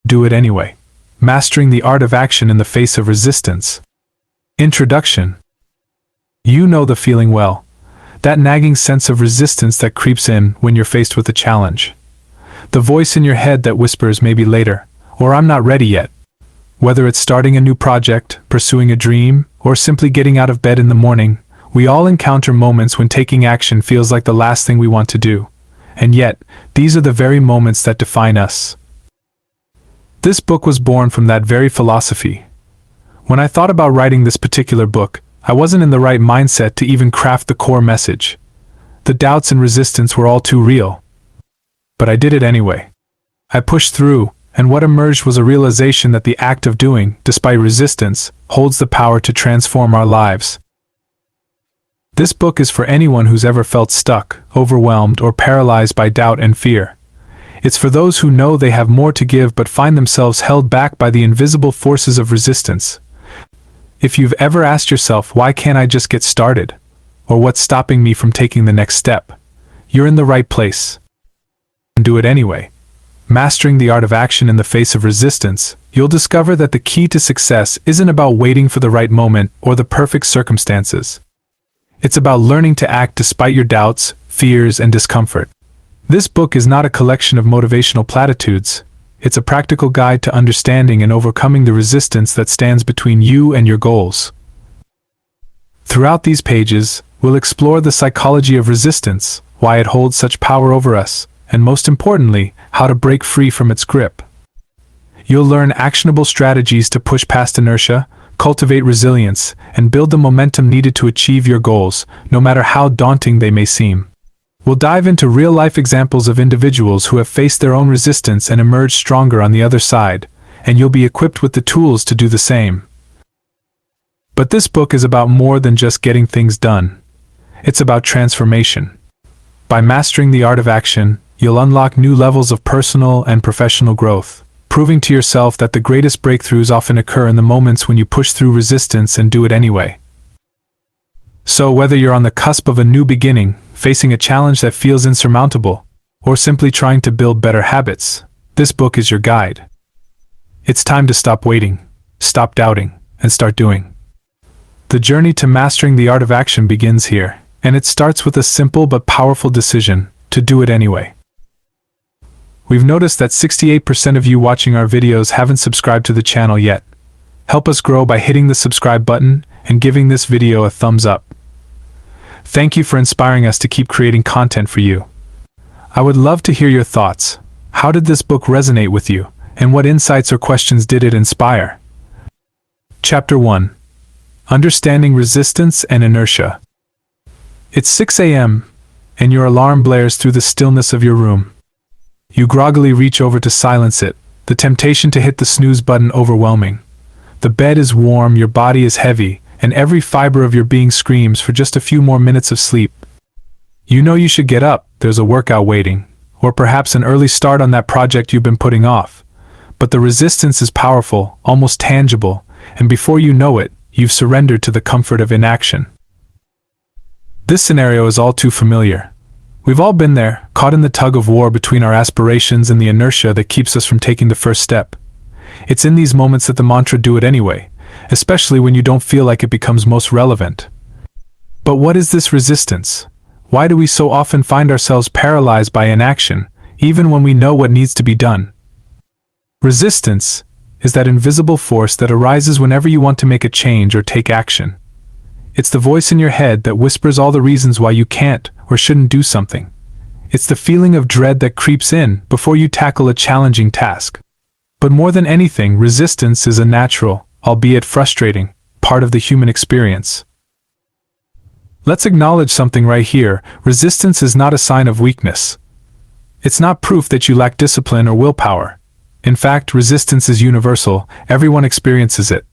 Do it anyway. Mastering the art of action in the face of resistance. Introduction. You know the feeling well. That nagging sense of resistance that creeps in when you're faced with a challenge. The voice in your head that whispers maybe later, or I'm not ready yet. Whether it's starting a new project, pursuing a dream, or simply getting out of bed in the morning, we all encounter moments when taking action feels like the last thing we want to do. And yet, these are the very moments that define us. This book was born from that very philosophy. When I thought about writing this particular book, I wasn't in the right mindset to even craft the core message. The doubts and resistance were all too real. But I did it anyway. I pushed through, and what emerged was a realization that the act of doing, despite resistance, holds the power to transform our lives. This book is for anyone who's ever felt stuck, overwhelmed, or paralyzed by doubt and fear. It's for those who know they have more to give but find themselves held back by the invisible forces of resistance. If you've ever asked yourself, why can't I just get started? Or what's stopping me from taking the next step? You're in the right place. And do it anyway. Mastering the art of action in the face of resistance, you'll discover that the key to success isn't about waiting for the right moment or the perfect circumstances. It's about learning to act despite your doubts, fears, and discomfort. This book is not a collection of motivational platitudes. It's a practical guide to understanding and overcoming the resistance that stands between you and your goals. Throughout these pages, we'll explore the psychology of resistance, why it holds such power over us, and most importantly, how to break free from its grip. You'll learn actionable strategies to push past inertia, cultivate resilience, and build the momentum needed to achieve your goals, no matter how daunting they may seem. We'll dive into real-life examples of individuals who have faced their own resistance and emerged stronger on the other side, and you'll be equipped with the tools to do the same. But this book is about more than just getting things done. It's about transformation. By mastering the art of action, you'll unlock new levels of personal and professional growth, proving to yourself that the greatest breakthroughs often occur in the moments when you push through resistance and do it anyway. So whether you're on the cusp of a new beginning, facing a challenge that feels insurmountable, or simply trying to build better habits, this book is your guide. It's time to stop waiting, stop doubting, and start doing. The journey to mastering the art of action begins here, and it starts with a simple but powerful decision to do it anyway. We've noticed that 68% of you watching our videos haven't subscribed to the channel yet. Help us grow by hitting the subscribe button and giving this video a thumbs up. Thank you for inspiring us to keep creating content for you. I would love to hear your thoughts. How did this book resonate with you, and what insights or questions did it inspire? Chapter 1. Understanding Resistance and Inertia. It's 6 a.m., and your alarm blares through the stillness of your room. You groggily reach over to silence it, the temptation to hit the snooze button overwhelming. The bed is warm, your body is heavy, and every fiber of your being screams for just a few more minutes of sleep. You know you should get up, there's a workout waiting, or perhaps an early start on that project you've been putting off. But the resistance is powerful, almost tangible, and before you know it, you've surrendered to the comfort of inaction. This scenario is all too familiar. We've all been there, caught in the tug of war between our aspirations and the inertia that keeps us from taking the first step. It's in these moments that the mantra "do it anyway," especially when you don't feel like it, becomes most relevant. But what is this resistance? Why do we so often find ourselves paralyzed by inaction, even when we know what needs to be done? Resistance is that invisible force that arises whenever you want to make a change or take action. It's the voice in your head that whispers all the reasons why you can't or shouldn't do something. It's the feeling of dread that creeps in before you tackle a challenging task. But more than anything, resistance is a natural, albeit frustrating, part of the human experience. Let's acknowledge something right here. Resistance is not a sign of weakness. It's not proof that you lack discipline or willpower. In fact, resistance is universal. Everyone experiences it.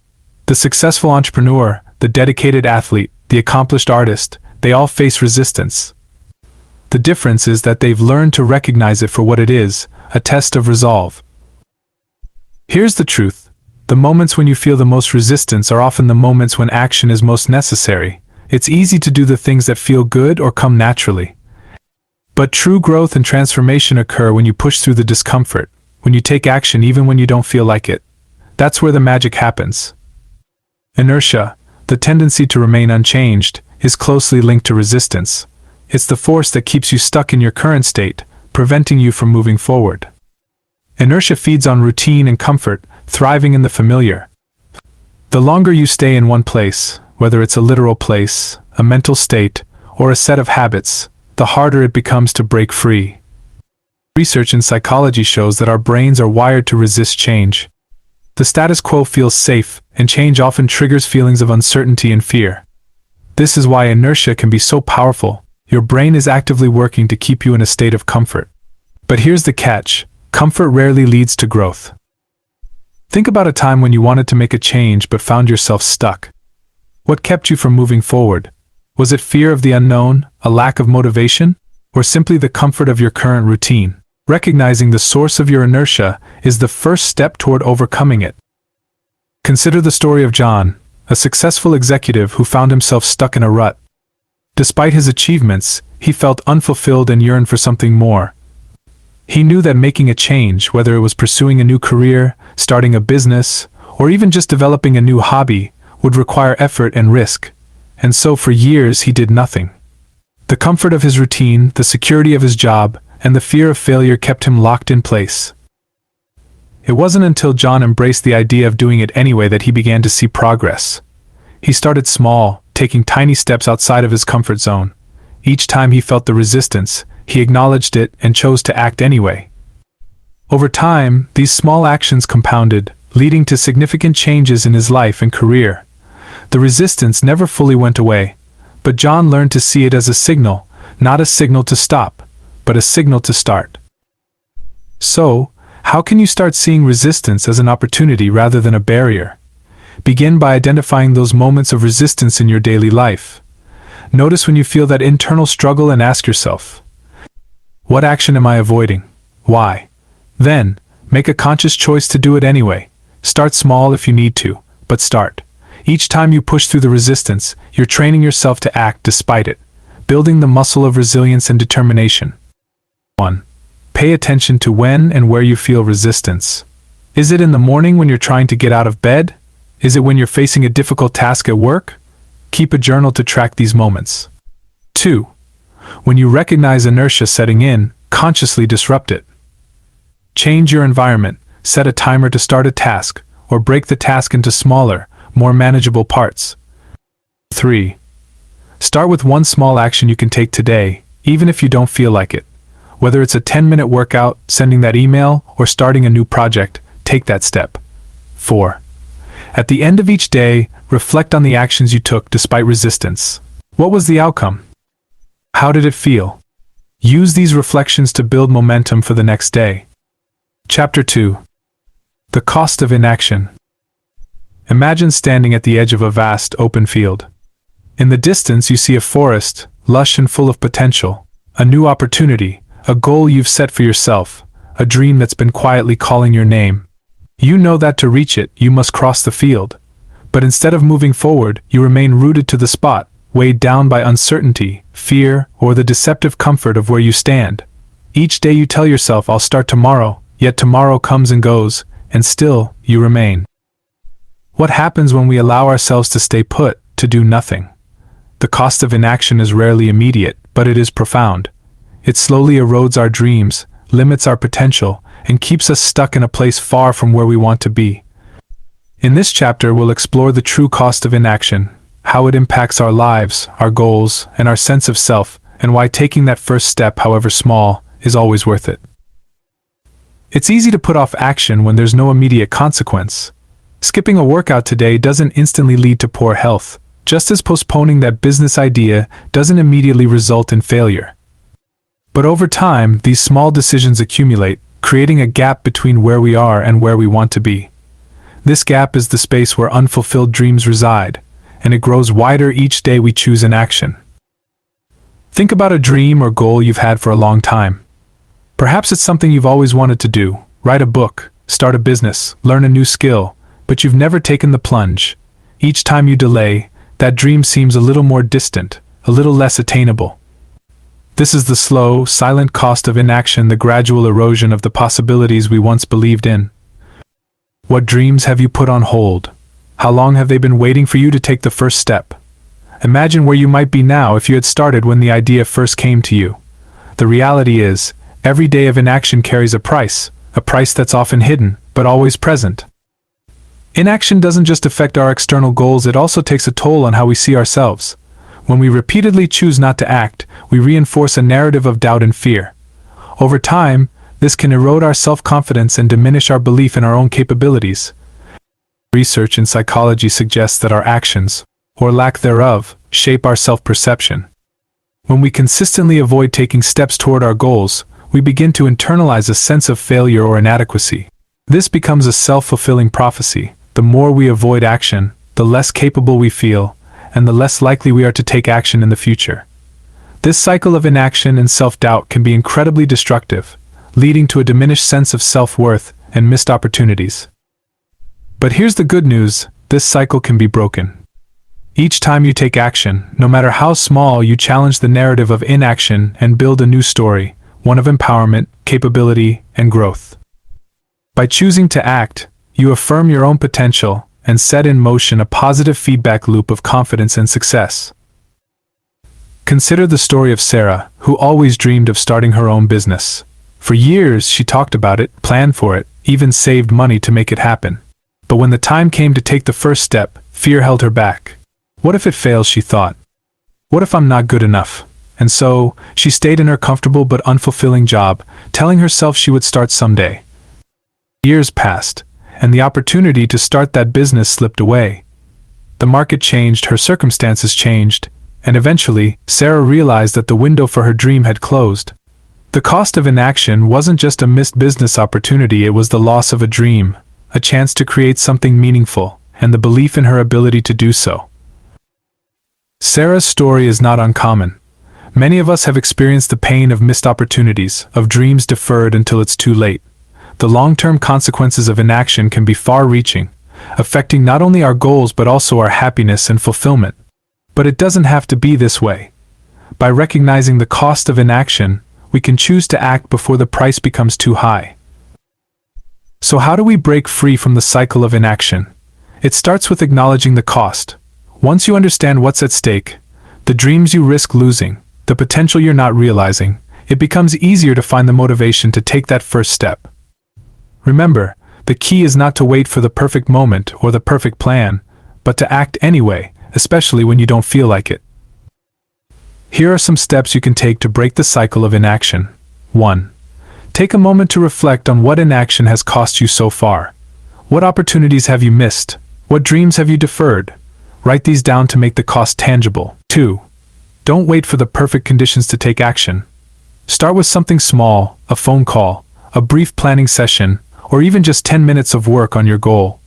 The successful entrepreneur, the dedicated athlete, the accomplished artist, they all face resistance. The difference is that they've learned to recognize it for what it is, a test of resolve. Here's the truth. The moments when you feel the most resistance are often the moments when action is most necessary. It's easy to do the things that feel good or come naturally. But true growth and transformation occur when you push through the discomfort, when you take action even when you don't feel like it. That's where the magic happens. Inertia, the tendency to remain unchanged, is closely linked to resistance. It's the force that keeps you stuck in your current state, preventing you from moving forward. Inertia feeds on routine and comfort, thriving in the familiar. The longer you stay in one place, whether it's a literal place, a mental state, or a set of habits, the harder it becomes to break free. Research in psychology shows that our brains are wired to resist change. The status quo feels safe, and change often triggers feelings of uncertainty and fear. This is why inertia can be so powerful. Your brain is actively working to keep you in a state of comfort. But here's the catch: comfort rarely leads to growth. Think about a time when you wanted to make a change but found yourself stuck. What kept you from moving forward? Was it fear of the unknown, a lack of motivation, or simply the comfort of your current routine? Recognizing the source of your inertia is the first step toward overcoming it. Consider the story of John, a successful executive who found himself stuck in a rut. Despite his achievements, he felt unfulfilled and yearned for something more. He knew that making a change, whether it was pursuing a new career, starting a business, or even just developing a new hobby, would require effort and risk. And so for years he did nothing. The comfort of his routine, the security of his job, and the fear of failure kept him locked in place. It wasn't until John embraced the idea of doing it anyway that he began to see progress. He started small, taking tiny steps outside of his comfort zone. Each time he felt the resistance, he acknowledged it and chose to act anyway. Over time, these small actions compounded, leading to significant changes in his life and career. The resistance never fully went away, but John learned to see it as a signal, not a signal to stop, but a signal to start. So, how can you start seeing resistance as an opportunity rather than a barrier? Begin by identifying those moments of resistance in your daily life. Notice when you feel that internal struggle and ask yourself, what action am I avoiding? Why? Then, make a conscious choice to do it anyway. Start small if you need to, but start. Each time you push through the resistance, you're training yourself to act despite it, building the muscle of resilience and determination. 1. Pay attention to when and where you feel resistance. Is it in the morning when you're trying to get out of bed? Is it when you're facing a difficult task at work? Keep a journal to track these moments. 2. When you recognize inertia setting in, consciously disrupt it. Change your environment, set a timer to start a task, or break the task into smaller, more manageable parts. 3. Start with one small action you can take today, even if you don't feel like it. Whether it's a 10-minute workout, sending that email, or starting a new project, take that step. 4. At the end of each day, reflect on the actions you took despite resistance. What was the outcome? How did it feel? Use these reflections to build momentum for the next day. Chapter 2. The cost of inaction. Imagine standing at the edge of a vast, open field. In the distance you see a forest, lush and full of potential, a new opportunity, a goal you've set for yourself, a dream that's been quietly calling your name. You know that to reach it, you must cross the field. But instead of moving forward, you remain rooted to the spot, weighed down by uncertainty, fear, or the deceptive comfort of where you stand. Each day you tell yourself, I'll start tomorrow, yet tomorrow comes and goes, and still, you remain. What happens when we allow ourselves to stay put, to do nothing? The cost of inaction is rarely immediate, but it is profound. It slowly erodes our dreams, limits our potential, and keeps us stuck in a place far from where we want to be. In this chapter, we'll explore the true cost of inaction, how it impacts our lives, our goals, and our sense of self, and why taking that first step, however small, is always worth it. It's easy to put off action when there's no immediate consequence. Skipping a workout today doesn't instantly lead to poor health, just as postponing that business idea doesn't immediately result in failure. But over time, these small decisions accumulate, creating a gap between where we are and where we want to be. This gap is the space where unfulfilled dreams reside, and it grows wider each day we choose inaction. Think about a dream or goal you've had for a long time. Perhaps it's something you've always wanted to do, write a book, start a business, learn a new skill, but you've never taken the plunge. Each time you delay, that dream seems a little more distant, a little less attainable. This is the slow, silent cost of inaction, the gradual erosion of the possibilities we once believed in. What dreams have you put on hold? How long have they been waiting for you to take the first step? Imagine where you might be now if you had started when the idea first came to you. The reality is, every day of inaction carries a price that's often hidden, but always present. Inaction doesn't just affect our external goals, it also takes a toll on how we see ourselves. When we repeatedly choose not to act, we reinforce a narrative of doubt and fear. Over time, this can erode our self-confidence and diminish our belief in our own capabilities. Research in psychology suggests that our actions, or lack thereof, shape our self-perception. When we consistently avoid taking steps toward our goals, we begin to internalize a sense of failure or inadequacy. This becomes a self-fulfilling prophecy. The more we avoid action, the less capable we feel, and the less likely we are to take action in the future. This cycle of inaction and self-doubt can be incredibly destructive, leading to a diminished sense of self-worth and missed opportunities. But here's the good news, this cycle can be broken. Each time you take action, no matter how small, you challenge the narrative of inaction and build a new story, one of empowerment, capability, and growth. By choosing to act, you affirm your own potential and set in motion a positive feedback loop of confidence and success. Consider the story of Sarah, who always dreamed of starting her own business. For years, she talked about it, planned for it, even saved money to make it happen. But when the time came to take the first step, fear held her back. What if it fails, she thought. What if I'm not good enough? And so, she stayed in her comfortable but unfulfilling job, telling herself she would start someday. Years passed, and the opportunity to start that business slipped away. The market changed, her circumstances changed, and eventually, Sarah realized that the window for her dream had closed. The cost of inaction wasn't just a missed business opportunity, it was the loss of a dream, a chance to create something meaningful, and the belief in her ability to do so. Sarah's story is not uncommon. Many of us have experienced the pain of missed opportunities, of dreams deferred until it's too late. The long-term consequences of inaction can be far-reaching, affecting not only our goals but also our happiness and fulfillment. But it doesn't have to be this way. By recognizing the cost of inaction, we can choose to act before the price becomes too high. So how do we break free from the cycle of inaction? It starts with acknowledging the cost. Once you understand what's at stake, the dreams you risk losing, the potential you're not realizing, it becomes easier to find the motivation to take that first step. Remember, the key is not to wait for the perfect moment or the perfect plan, but to act anyway, especially when you don't feel like it. Here are some steps you can take to break the cycle of inaction. 1. Take a moment to reflect on what inaction has cost you so far. What opportunities have you missed? What dreams have you deferred? Write these down to make the cost tangible. 2. Don't wait for the perfect conditions to take action. Start with something small, a phone call, a brief planning session, or even just 10 minutes of work on your goal.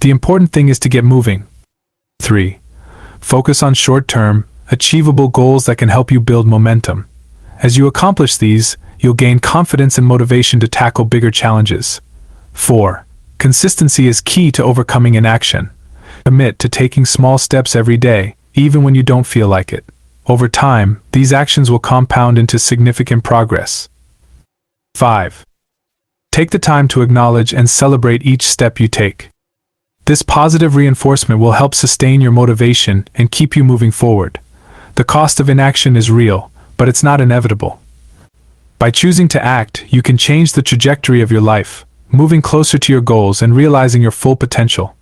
The important thing is to get moving. 3. Focus on short-term, achievable goals that can help you build momentum. As you accomplish these, you'll gain confidence and motivation to tackle bigger challenges. 4. Consistency is key to overcoming inaction. Commit to taking small steps every day, even when you don't feel like it. Over time, these actions will compound into significant progress. 5. Take the time to acknowledge and celebrate each step you take. This positive reinforcement will help sustain your motivation and keep you moving forward. The cost of inaction is real, but it's not inevitable. By choosing to act, you can change the trajectory of your life, moving closer to your goals and realizing your full potential.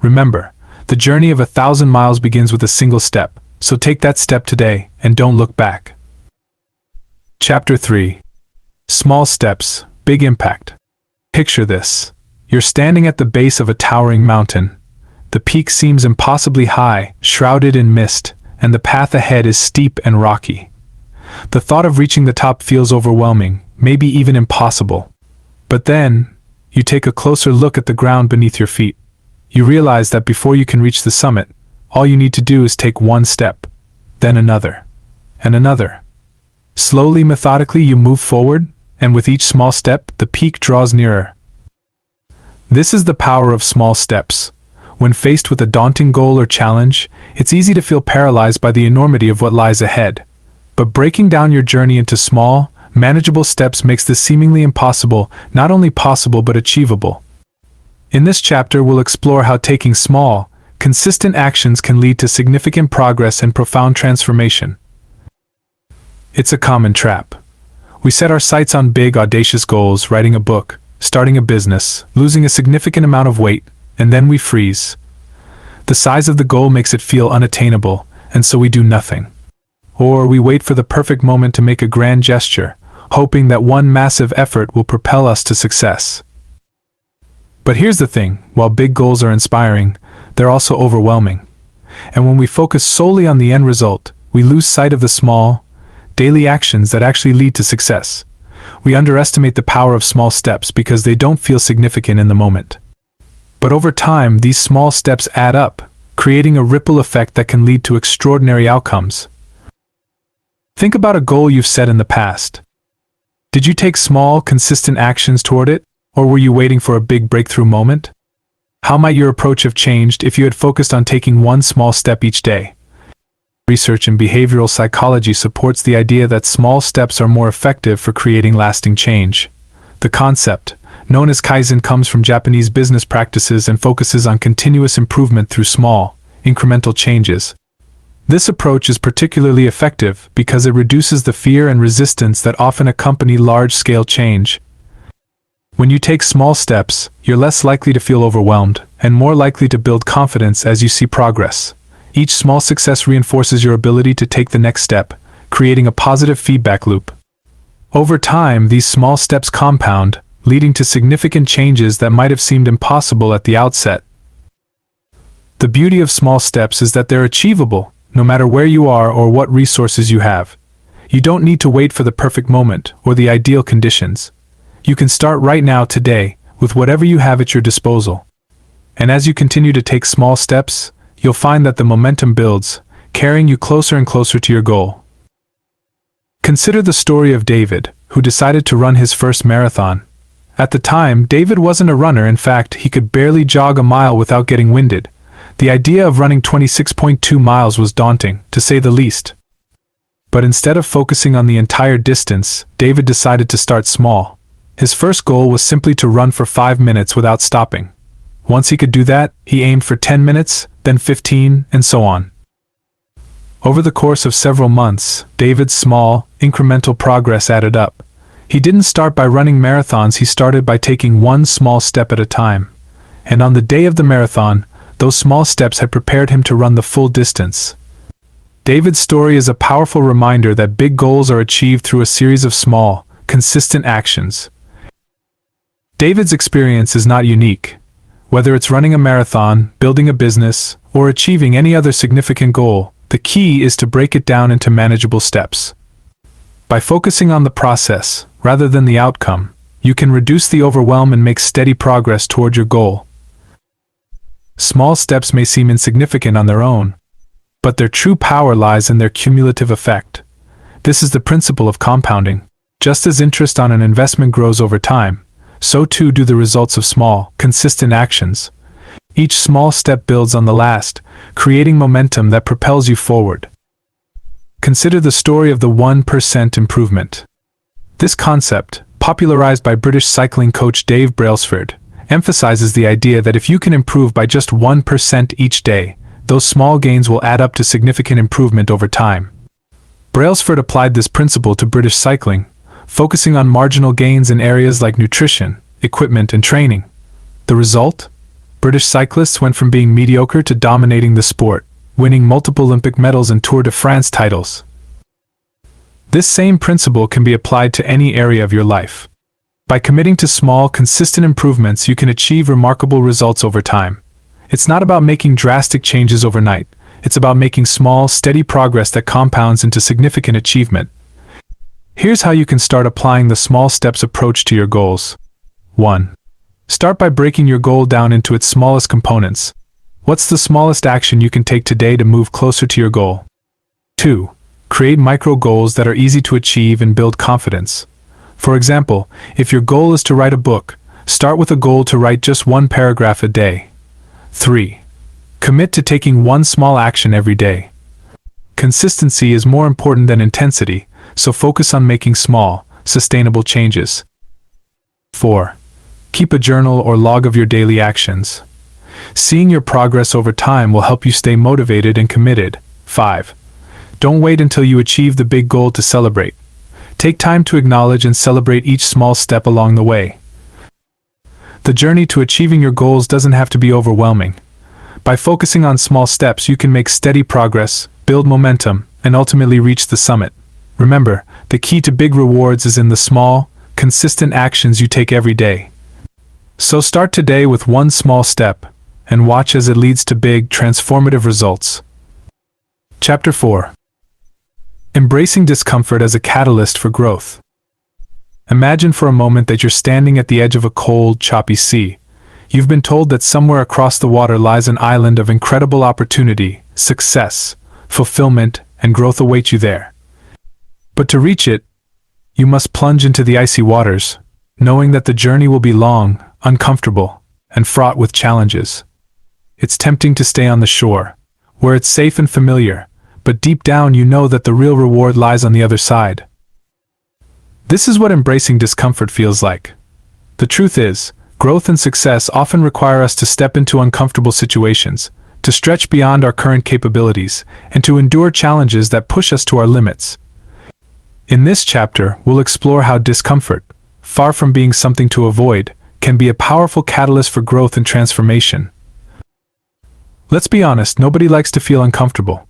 Remember, the journey of 1,000 miles begins with a single step, so take that step today and don't look back. Chapter 3. Small steps, big impact. Picture this. You're standing at the base of a towering mountain. The peak seems impossibly high, shrouded in mist, and the path ahead is steep and rocky. The thought of reaching the top feels overwhelming, maybe even impossible. But then, you take a closer look at the ground beneath your feet. You realize that before you can reach the summit, all you need to do is take one step, then another, and another. Slowly, methodically, you move forward, and with each small step, the peak draws nearer. This is the power of small steps. When faced with a daunting goal or challenge, it's easy to feel paralyzed by the enormity of what lies ahead. But breaking down your journey into small, manageable steps makes this seemingly impossible not only possible but achievable. In this chapter, we'll explore how taking small, consistent actions can lead to significant progress and profound transformation. It's a common trap. We set our sights on big, audacious goals, writing a book, starting a business, losing a significant amount of weight, and then we freeze. The size of the goal makes it feel unattainable, and so we do nothing. Or we wait for the perfect moment to make a grand gesture, hoping that one massive effort will propel us to success. But here's the thing, while big goals are inspiring, they're also overwhelming. And when we focus solely on the end result, we lose sight of the small, daily actions that actually lead to success. We underestimate the power of small steps because they don't feel significant in the moment. But over time, these small steps add up, creating a ripple effect that can lead to extraordinary outcomes. Think about a goal you've set in the past. Did you take small, consistent actions toward it, or were you waiting for a big breakthrough moment? How might your approach have changed if you had focused on taking one small step each day? Research in behavioral psychology supports the idea that small steps are more effective for creating lasting change. The concept, known as Kaizen, comes from Japanese business practices and focuses on continuous improvement through small, incremental changes. This approach is particularly effective because it reduces the fear and resistance that often accompany large-scale change. When you take small steps, you're less likely to feel overwhelmed and more likely to build confidence as you see progress. Each small success reinforces your ability to take the next step, creating a positive feedback loop. Over time, these small steps compound, leading to significant changes that might have seemed impossible at the outset. The beauty of small steps is that they're achievable, no matter where you are or what resources you have. You don't need to wait for the perfect moment or the ideal conditions. You can start right now, today, with whatever you have at your disposal. And as you continue to take small steps, you'll find that the momentum builds, carrying you closer and closer to your goal. Consider the story of David, who decided to run his first marathon. At the time, David wasn't a runner. In fact, he could barely jog a mile without getting winded. The idea of running 26.2 miles was daunting, to say the least. But instead of focusing on the entire distance, David decided to start small. His first goal was simply to run for 5 minutes without stopping. Once he could do that, he aimed for 10 minutes, then 15, and so on. Over the course of several months, David's small, incremental progress added up. He didn't start by running marathons, he started by taking one small step at a time. And on the day of the marathon, those small steps had prepared him to run the full distance. David's story is a powerful reminder that big goals are achieved through a series of small, consistent actions. David's experience is not unique. Whether it's running a marathon, building a business, or achieving any other significant goal, the key is to break it down into manageable steps. By focusing on the process, rather than the outcome, you can reduce the overwhelm and make steady progress toward your goal. Small steps may seem insignificant on their own, but their true power lies in their cumulative effect. This is the principle of compounding. Just as interest on an investment grows over time, so too do the results of small, consistent actions. Each small step builds on the last, creating momentum that propels you forward. Consider the story of the 1% improvement. This concept, popularized by British cycling coach Dave Brailsford, emphasizes the idea that if you can improve by just 1% each day, those small gains will add up to significant improvement over time. Brailsford applied this principle to British cycling, focusing on marginal gains in areas like nutrition, equipment, and training. The result? British cyclists went from being mediocre to dominating the sport, winning multiple Olympic medals and Tour de France titles. This same principle can be applied to any area of your life. By committing to small, consistent improvements, you can achieve remarkable results over time. It's not about making drastic changes overnight. It's about making small, steady progress that compounds into significant achievement. Here's how you can start applying the small steps approach to your goals. 1. Start by breaking your goal down into its smallest components. What's the smallest action you can take today to move closer to your goal? 2. Create micro goals that are easy to achieve and build confidence. For example, if your goal is to write a book, start with a goal to write just one paragraph a day. 3. Commit to taking one small action every day. Consistency is more important than intensity, so focus on making small, sustainable changes. 4. Keep a journal or log of your daily actions. Seeing your progress over time will help you stay motivated and committed. 5. Don't wait until you achieve the big goal to celebrate. Take time to acknowledge and celebrate each small step along the way. The journey to achieving your goals doesn't have to be overwhelming. By focusing on small steps, you can make steady progress, build momentum, and ultimately reach the summit. Remember, the key to big rewards is in the small, consistent actions you take every day. So start today with one small step, and watch as it leads to big, transformative results. Chapter 4. Embracing discomfort as a catalyst for growth. Imagine for a moment that you're standing at the edge of a cold, choppy sea. You've been told that somewhere across the water lies an island of incredible opportunity, success, fulfillment, and growth await you there. But to reach it, you must plunge into the icy waters, knowing that the journey will be long, uncomfortable, and fraught with challenges. It's tempting to stay on the shore, where it's safe and familiar, but deep down you know that the real reward lies on the other side. This is what embracing discomfort feels like. The truth is, growth and success often require us to step into uncomfortable situations, to stretch beyond our current capabilities, and to endure challenges that push us to our limits. In this chapter, we'll explore how discomfort, far from being something to avoid, can be a powerful catalyst for growth and transformation. Let's be honest, nobody likes to feel uncomfortable.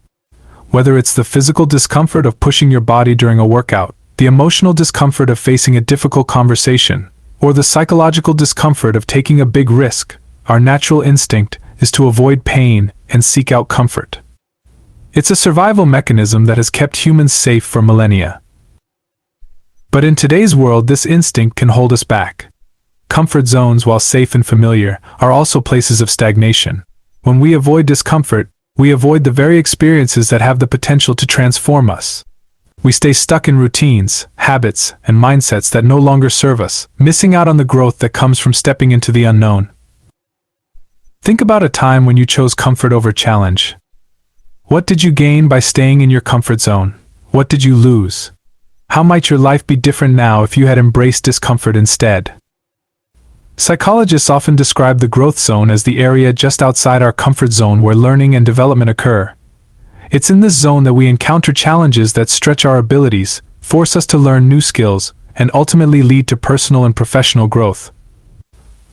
Whether it's the physical discomfort of pushing your body during a workout, the emotional discomfort of facing a difficult conversation, or the psychological discomfort of taking a big risk, our natural instinct is to avoid pain and seek out comfort. It's a survival mechanism that has kept humans safe for millennia. But in today's world, this instinct can hold us back. Comfort zones, while safe and familiar, are also places of stagnation. When we avoid discomfort, we avoid the very experiences that have the potential to transform us. We stay stuck in routines, habits, and mindsets that no longer serve us, missing out on the growth that comes from stepping into the unknown. Think about a time when you chose comfort over challenge. What did you gain by staying in your comfort zone? What did you lose? How might your life be different now if you had embraced discomfort instead? Psychologists often describe the growth zone as the area just outside our comfort zone where learning and development occur. It's in this zone that we encounter challenges that stretch our abilities, force us to learn new skills, and ultimately lead to personal and professional growth.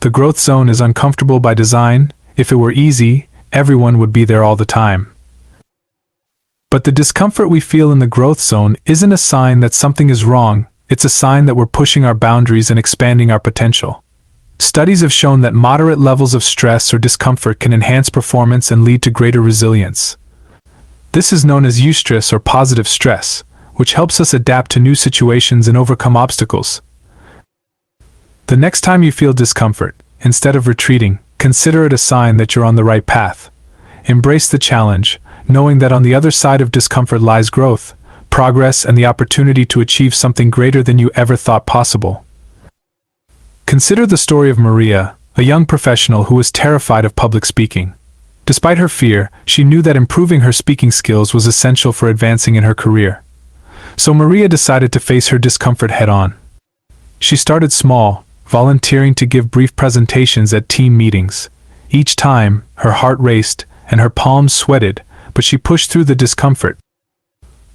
The growth zone is uncomfortable by design. If it were easy, everyone would be there all the time. But the discomfort we feel in the growth zone isn't a sign that something is wrong, it's a sign that we're pushing our boundaries and expanding our potential. Studies have shown that moderate levels of stress or discomfort can enhance performance and lead to greater resilience. This is known as eustress or positive stress, which helps us adapt to new situations and overcome obstacles. The next time you feel discomfort, instead of retreating, consider it a sign that you're on the right path. Embrace the challenge, knowing that on the other side of discomfort lies growth, progress, and the opportunity to achieve something greater than you ever thought possible. Consider the story of Maria, a young professional who was terrified of public speaking. Despite her fear, she knew that improving her speaking skills was essential for advancing in her career. So Maria decided to face her discomfort head-on. She started small, volunteering to give brief presentations at team meetings. Each time, her heart raced and her palms sweated, but she pushed through the discomfort.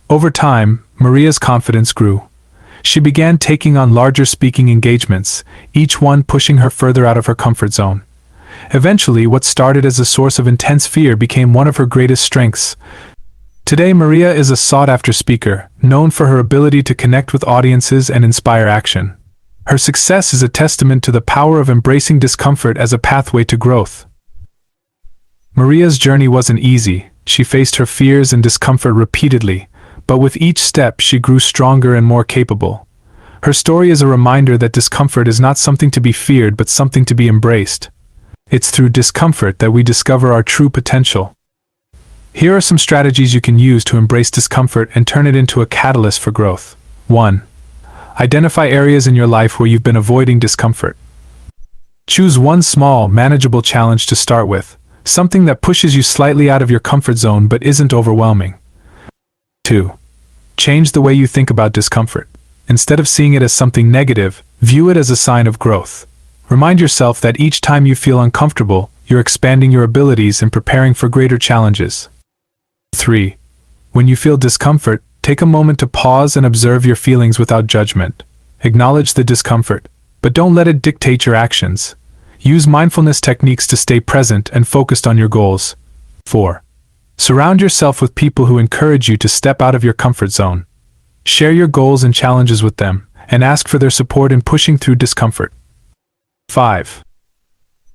Over time, Maria's confidence grew. She began taking on larger speaking engagements, each one pushing her further out of her comfort zone. Eventually, what started as a source of intense fear became one of her greatest strengths. Today, Maria is a sought-after speaker, known for her ability to connect with audiences and inspire action. Her success is a testament to the power of embracing discomfort as a pathway to growth. Maria's journey wasn't easy. She faced her fears and discomfort repeatedly, but with each step she grew stronger and more capable. Her story is a reminder that discomfort is not something to be feared but something to be embraced. It's through discomfort that we discover our true potential. Here are some strategies you can use to embrace discomfort and turn it into a catalyst for growth. 1. Identify areas in your life where you've been avoiding discomfort. Choose one small, manageable challenge to start with, something that pushes you slightly out of your comfort zone but isn't overwhelming. 2. Change the way you think about discomfort. Instead of seeing it as something negative, view it as a sign of growth. Remind yourself that each time you feel uncomfortable, you're expanding your abilities and preparing for greater challenges. 3. When you feel discomfort, take a moment to pause and observe your feelings without judgment. Acknowledge the discomfort, but don't let it dictate your actions. Use mindfulness techniques to stay present and focused on your goals. 4. Surround yourself with people who encourage you to step out of your comfort zone. Share your goals and challenges with them, and ask for their support in pushing through discomfort. 5.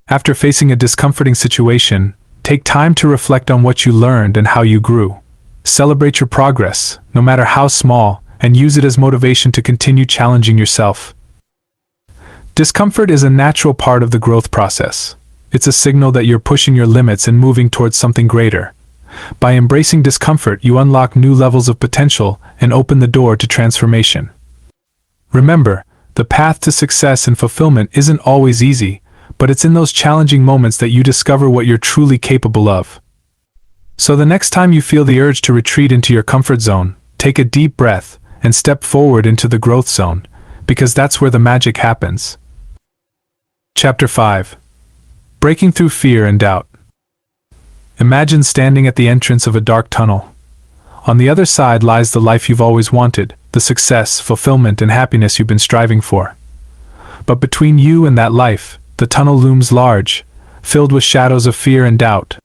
After facing a discomforting situation, take time to reflect on what you learned and how you grew. Celebrate your progress, no matter how small, and use it as motivation to continue challenging yourself. Discomfort is a natural part of the growth process. It's a signal that you're pushing your limits and moving towards something greater. By embracing discomfort, you unlock new levels of potential and open the door to transformation. Remember, the path to success and fulfillment isn't always easy, but it's in those challenging moments that you discover what you're truly capable of. So the next time you feel the urge to retreat into your comfort zone, take a deep breath and step forward into the growth zone, because that's where the magic happens. Chapter 5. Breaking through fear and doubt. Imagine standing at the entrance of a dark tunnel. On the other side lies the life you've always wanted, the success, fulfillment, and happiness you've been striving for. But between you and that life, the tunnel looms large, filled with shadows of fear and doubt.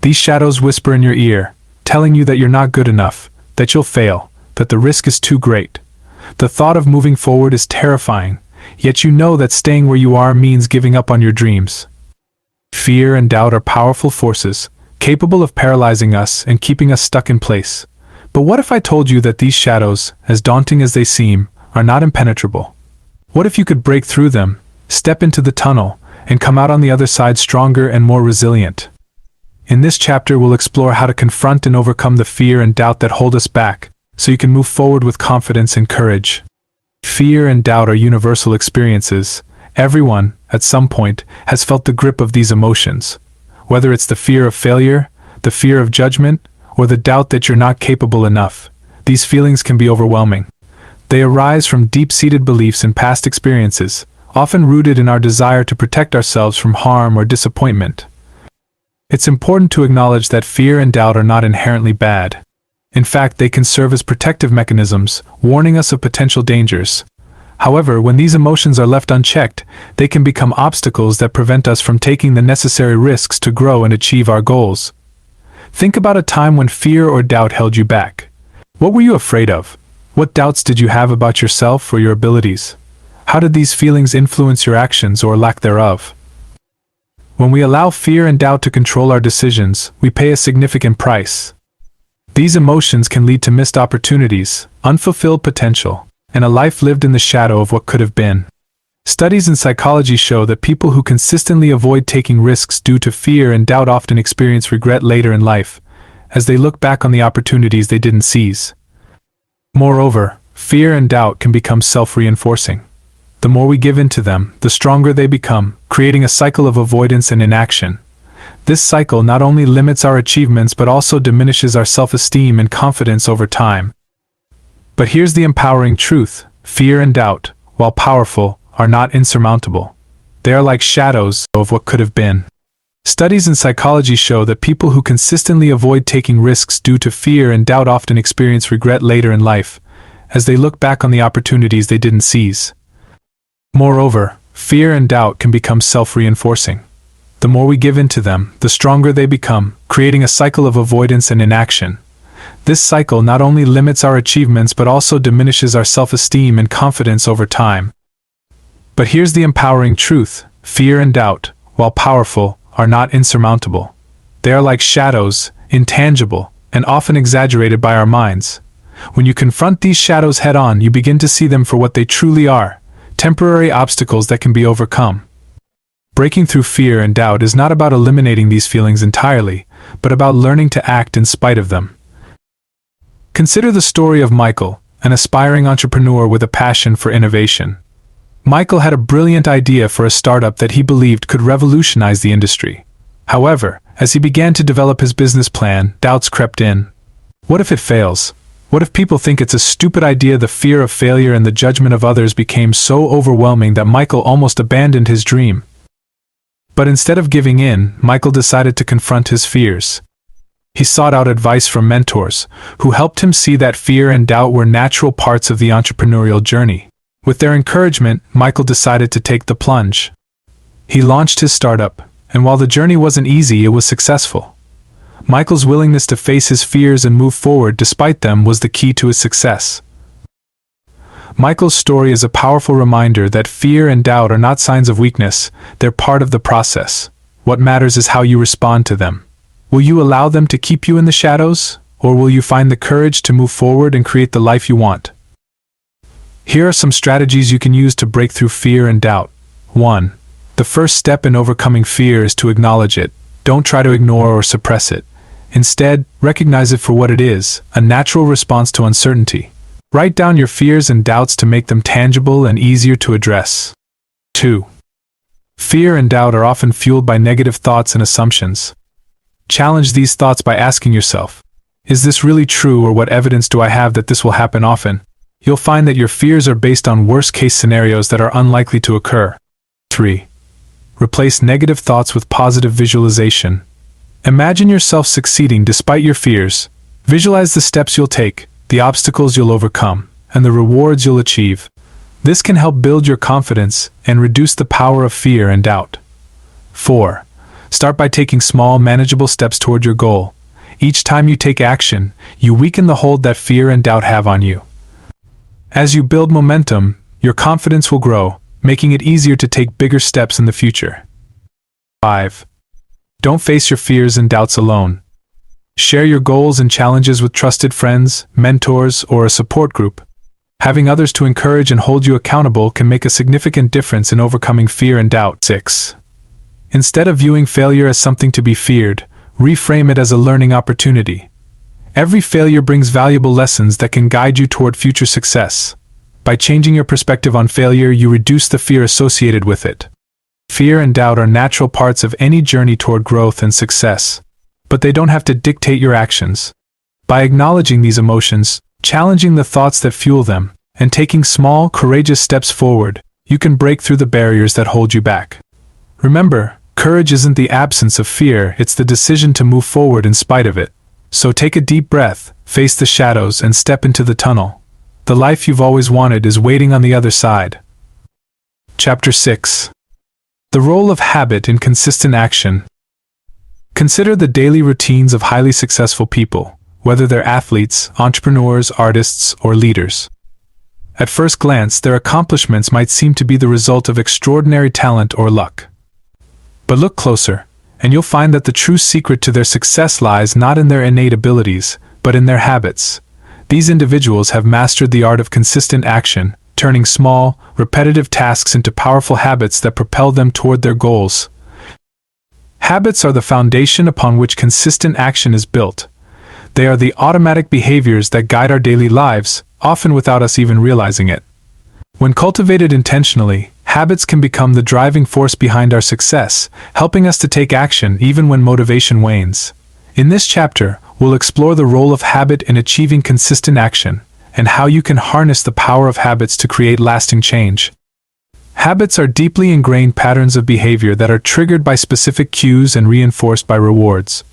These shadows whisper in your ear, telling you that you're not good enough, that you'll fail, that the risk is too great. The thought of moving forward is terrifying, yet you know that staying where you are means giving up on your dreams. Fear and doubt are powerful forces, capable of paralyzing us and keeping us stuck in place. But what if I told you that these shadows, as daunting as they seem, are not impenetrable? What if you could break through them, step into the tunnel, and come out on the other side stronger and more resilient? In this chapter, we'll explore how to confront and overcome the fear and doubt that hold us back, so you can move forward with confidence and courage. Fear and doubt are universal experiences. Everyone, at some point, has felt the grip of these emotions. Whether it's the fear of failure, the fear of judgment, or the doubt that you're not capable enough, these feelings can be overwhelming. They arise from deep-seated beliefs and past experiences, often rooted in our desire to protect ourselves from harm or disappointment. It's important to acknowledge that fear and doubt are not inherently bad. In fact, they can serve as protective mechanisms, warning us of potential dangers. However, when these emotions are left unchecked, they can become obstacles that prevent us from taking the necessary risks to grow and achieve our goals. Think about a time when fear or doubt held you back. What were you afraid of? What doubts did you have about yourself or your abilities? How did these feelings influence your actions or lack thereof? When we allow fear and doubt to control our decisions, we pay a significant price. These emotions can lead to missed opportunities, unfulfilled potential, and a life lived in the shadow of what could have been. Studies in psychology show that people who consistently avoid taking risks due to fear and doubt often experience regret later in life, as they look back on the opportunities they didn't seize. Moreover, fear and doubt can become self-reinforcing. The more we give in to them, the stronger they become, creating a cycle of avoidance and inaction. This cycle not only limits our achievements but also diminishes our self-esteem and confidence over time. But here's the empowering truth: fear and doubt, while powerful, are not insurmountable. They are like shadows of what could have been. Studies in psychology show that people who consistently avoid taking risks due to fear and doubt often experience regret later in life, as they look back on the opportunities they didn't seize. Moreover, fear and doubt can become self-reinforcing. The more we give in to them, the stronger they become, creating a cycle of avoidance and inaction. This cycle not only limits our achievements but also diminishes our self-esteem and confidence over time. But here's the empowering truth: fear and doubt, while powerful, are not insurmountable. They are like shadows, intangible, and often exaggerated by our minds. When you confront these shadows head-on, you begin to see them for what they truly are: temporary obstacles that can be overcome. Breaking through fear and doubt is not about eliminating these feelings entirely, but about learning to act in spite of them. Consider the story of Michael, an aspiring entrepreneur with a passion for innovation. Michael had a brilliant idea for a startup that he believed could revolutionize the industry. However, as he began to develop his business plan, doubts crept in. What if it fails? What if people think it's a stupid idea? The fear of failure and the judgment of others became so overwhelming that Michael almost abandoned his dream. But instead of giving in, Michael decided to confront his fears. He sought out advice from mentors, who helped him see that fear and doubt were natural parts of the entrepreneurial journey. With their encouragement, Michael decided to take the plunge. He launched his startup, and while the journey wasn't easy, it was successful. Michael's willingness to face his fears and move forward despite them was the key to his success. Michael's story is a powerful reminder that fear and doubt are not signs of weakness, they're part of the process. What matters is how you respond to them. Will you allow them to keep you in the shadows, or will you find the courage to move forward and create the life you want? Here are some strategies you can use to break through fear and doubt. 1. The first step in overcoming fear is to acknowledge it. Don't try to ignore or suppress it. Instead, recognize it for what it is, a natural response to uncertainty. Write down your fears and doubts to make them tangible and easier to address. 2. Fear and doubt are often fueled by negative thoughts and assumptions. Challenge these thoughts by asking yourself, is this really true, or what evidence do I have that this will happen often? You'll find that your fears are based on worst-case scenarios that are unlikely to occur. 3. Replace negative thoughts with positive visualization. Imagine yourself succeeding despite your fears. Visualize the steps you'll take, the obstacles you'll overcome, and the rewards you'll achieve. This can help build your confidence and reduce the power of fear and doubt. 4. Start by taking small, manageable steps toward your goal. Each time you take action, you weaken the hold that fear and doubt have on you. As you build momentum, your confidence will grow, making it easier to take bigger steps in the future. 5. Don't face your fears and doubts alone. Share your goals and challenges with trusted friends, mentors, or a support group. Having others to encourage and hold you accountable can make a significant difference in overcoming fear and doubt. 6. Instead of viewing failure as something to be feared, reframe it as a learning opportunity. Every failure brings valuable lessons that can guide you toward future success. By changing your perspective on failure, you reduce the fear associated with it. Fear and doubt are natural parts of any journey toward growth and success, but they don't have to dictate your actions. By acknowledging these emotions, challenging the thoughts that fuel them, and taking small, courageous steps forward, you can break through the barriers that hold you back. Remember, courage isn't the absence of fear, it's the decision to move forward in spite of it. So take a deep breath, face the shadows, and step into the tunnel. The life you've always wanted is waiting on the other side. Chapter 6. The role of habit in consistent action. Consider the daily routines of highly successful people, whether they're athletes, entrepreneurs, artists, or leaders. At first glance, their accomplishments might seem to be the result of extraordinary talent or luck. But look closer, and you'll find that the true secret to their success lies not in their innate abilities, but in their habits. These individuals have mastered the art of consistent action, turning small, repetitive tasks into powerful habits that propel them toward their goals. Habits are the foundation upon which consistent action is built. They are the automatic behaviors that guide our daily lives, often without us even realizing it. When cultivated intentionally, habits can become the driving force behind our success, helping us to take action even when motivation wanes. In this chapter, we'll explore the role of habit in achieving consistent action, and how you can harness the power of habits to create lasting change. Habits are deeply ingrained patterns of behavior that are triggered by specific cues and reinforced by rewards.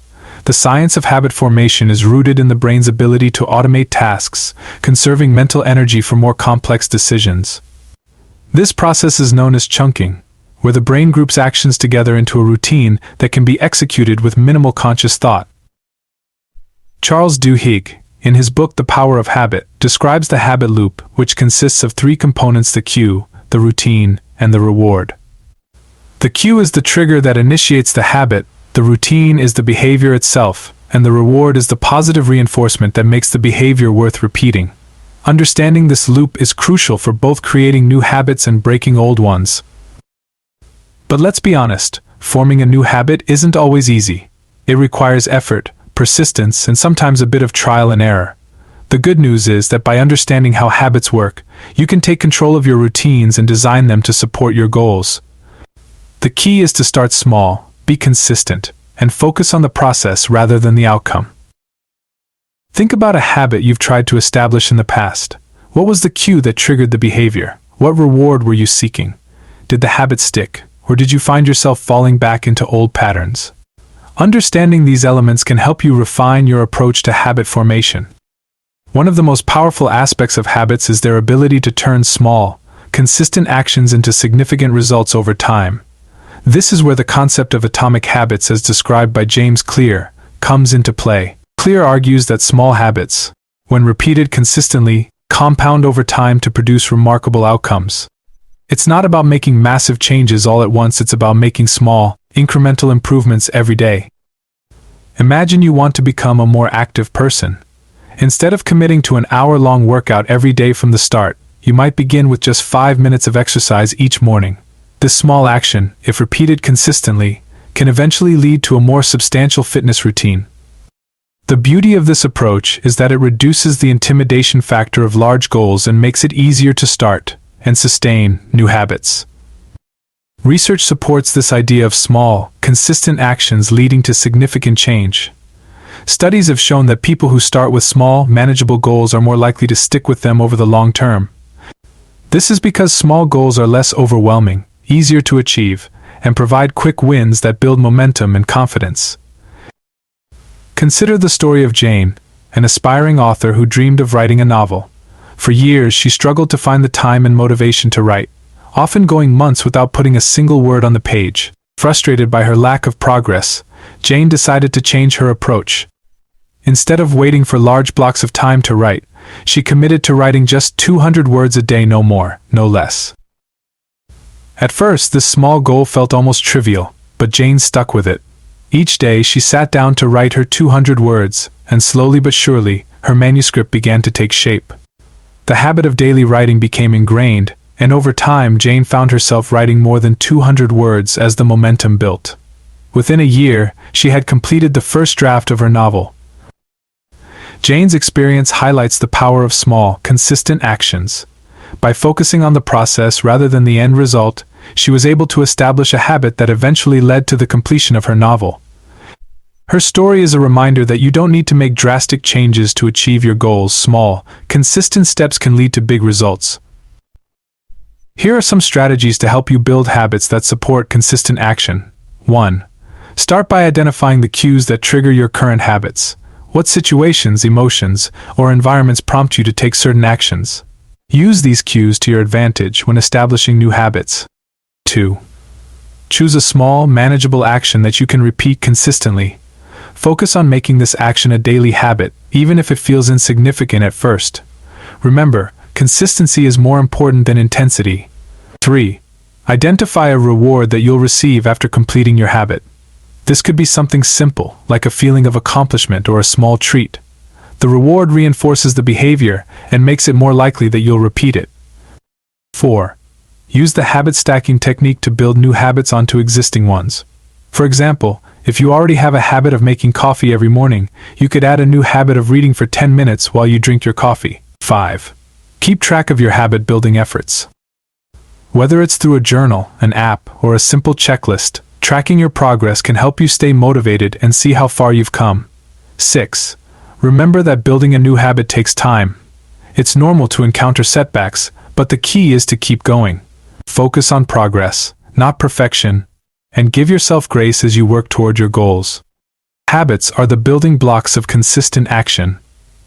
The science of habit formation is rooted in the brain's ability to automate tasks, conserving mental energy for more complex decisions. This process is known as chunking, where the brain groups actions together into a routine that can be executed with minimal conscious thought. Charles Duhigg, in his book The Power of Habit, describes the habit loop, which consists of three components: the cue, the routine, and the reward. The cue is the trigger that initiates the habit, the routine is the behavior itself, and the reward is the positive reinforcement that makes the behavior worth repeating. Understanding this loop is crucial for both creating new habits and breaking old ones. But let's be honest, forming a new habit isn't always easy. It requires effort, persistence, and sometimes a bit of trial and error. The good news is that by understanding how habits work, you can take control of your routines and design them to support your goals. The key is to start small, be consistent, and focus on the process rather than the outcome. Think about a habit you've tried to establish in the past. What was the cue that triggered the behavior? What reward were you seeking? Did the habit stick, or did you find yourself falling back into old patterns? Understanding these elements can help you refine your approach to habit formation. One of the most powerful aspects of habits is their ability to turn small, consistent actions into significant results over time. This is where the concept of atomic habits, as described by James Clear, comes into play. Clear argues that small habits, when repeated consistently, compound over time to produce remarkable outcomes. It's not about making massive changes all at once, it's about making small, incremental improvements every day. Imagine you want to become a more active person. Instead of committing to an hour-long workout every day from the start, you might begin with just 5 minutes of exercise each morning. This small action, if repeated consistently, can eventually lead to a more substantial fitness routine. The beauty of this approach is that it reduces the intimidation factor of large goals and makes it easier to start and sustain new habits. Research supports this idea of small, consistent actions leading to significant change. Studies have shown that people who start with small, manageable goals are more likely to stick with them over the long term. This is because small goals are less overwhelming, easier to achieve, and provide quick wins that build momentum and confidence. Consider the story of Jane, an aspiring author who dreamed of writing a novel. For years, she struggled to find the time and motivation to write, often going months without putting a single word on the page. Frustrated by her lack of progress, Jane decided to change her approach. Instead of waiting for large blocks of time to write, she committed to writing just 200 words a day, no more, no less. At first, this small goal felt almost trivial, but Jane stuck with it. Each day, she sat down to write her 200 words, and slowly but surely, her manuscript began to take shape. The habit of daily writing became ingrained, and over time, Jane found herself writing more than 200 words as the momentum built. Within a year, she had completed the first draft of her novel. Jane's experience highlights the power of small, consistent actions. By focusing on the process rather than the end result, she was able to establish a habit that eventually led to the completion of her novel. Her story is a reminder that you don't need to make drastic changes to achieve your goals. Small, consistent steps can lead to big results. Here are some strategies to help you build habits that support consistent action. 1. Start by identifying the cues that trigger your current habits. What situations, emotions, or environments prompt you to take certain actions? Use these cues to your advantage when establishing new habits. 2. Choose a small, manageable action that you can repeat consistently. Focus on making this action a daily habit, even if it feels insignificant at first. Remember, consistency is more important than intensity. 3. Identify a reward that you'll receive after completing your habit. This could be something simple, like a feeling of accomplishment or a small treat. The reward reinforces the behavior and makes it more likely that you'll repeat it. 4. Use the habit stacking technique to build new habits onto existing ones. For example, if you already have a habit of making coffee every morning, you could add a new habit of reading for 10 minutes while you drink your coffee. 5. Keep track of your habit building efforts. Whether it's through a journal, an app, or a simple checklist, tracking your progress can help you stay motivated and see how far you've come. 6. Remember that building a new habit takes time. It's normal to encounter setbacks, but the key is to keep going. Focus on progress, not perfection, and give yourself grace as you work toward your goals. Habits are the building blocks of consistent action.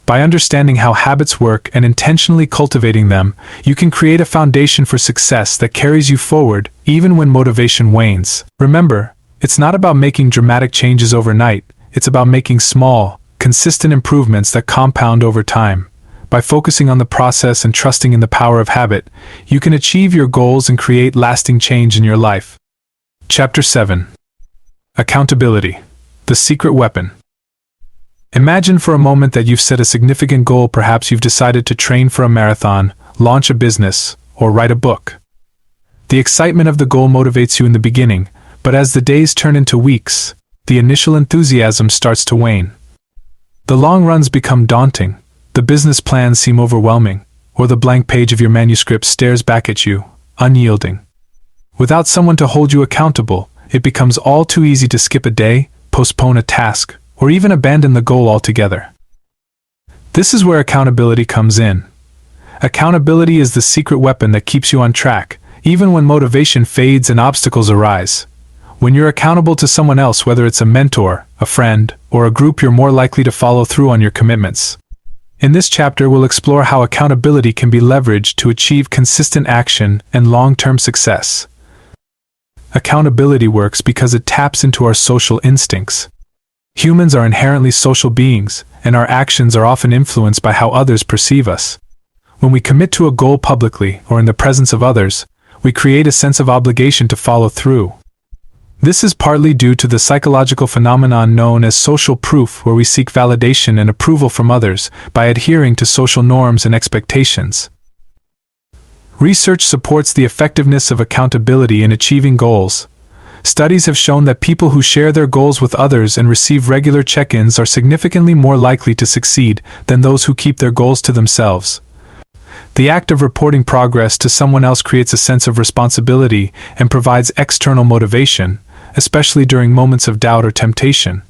By understanding how habits work and intentionally cultivating them, you can create a foundation for success that carries you forward, even when motivation wanes. Remember, it's not about making dramatic changes overnight, it's about making small, consistent improvements that compound over time. By focusing on the process and trusting in the power of habit, you can achieve your goals and create lasting change in your life. Chapter 7. Accountability, the secret weapon. Imagine for a moment that you've set a significant goal. Perhaps you've decided to train for a marathon, launch a business, or write a book. The excitement of the goal motivates you in the beginning, but as the days turn into weeks, the initial enthusiasm starts to wane. The long runs become daunting, the business plans seem overwhelming, or the blank page of your manuscript stares back at you, unyielding. Without someone to hold you accountable, it becomes all too easy to skip a day, postpone a task, or even abandon the goal altogether. This is where accountability comes in. Accountability is the secret weapon that keeps you on track, even when motivation fades and obstacles arise. When you're accountable to someone else, whether it's a mentor, a friend, or a group, you're more likely to follow through on your commitments. In this chapter, we'll explore how accountability can be leveraged to achieve consistent action and long-term success. Accountability works because it taps into our social instincts. Humans are inherently social beings, and our actions are often influenced by how others perceive us. When we commit to a goal publicly or in the presence of others, we create a sense of obligation to follow through. This is partly due to the psychological phenomenon known as social proof, where we seek validation and approval from others by adhering to social norms and expectations. Research supports the effectiveness of accountability in achieving goals. Studies have shown that people who share their goals with others and receive regular check-ins are significantly more likely to succeed than those who keep their goals to themselves. The act of reporting progress to someone else creates a sense of responsibility and provides external motivation, especially during moments of doubt or temptation.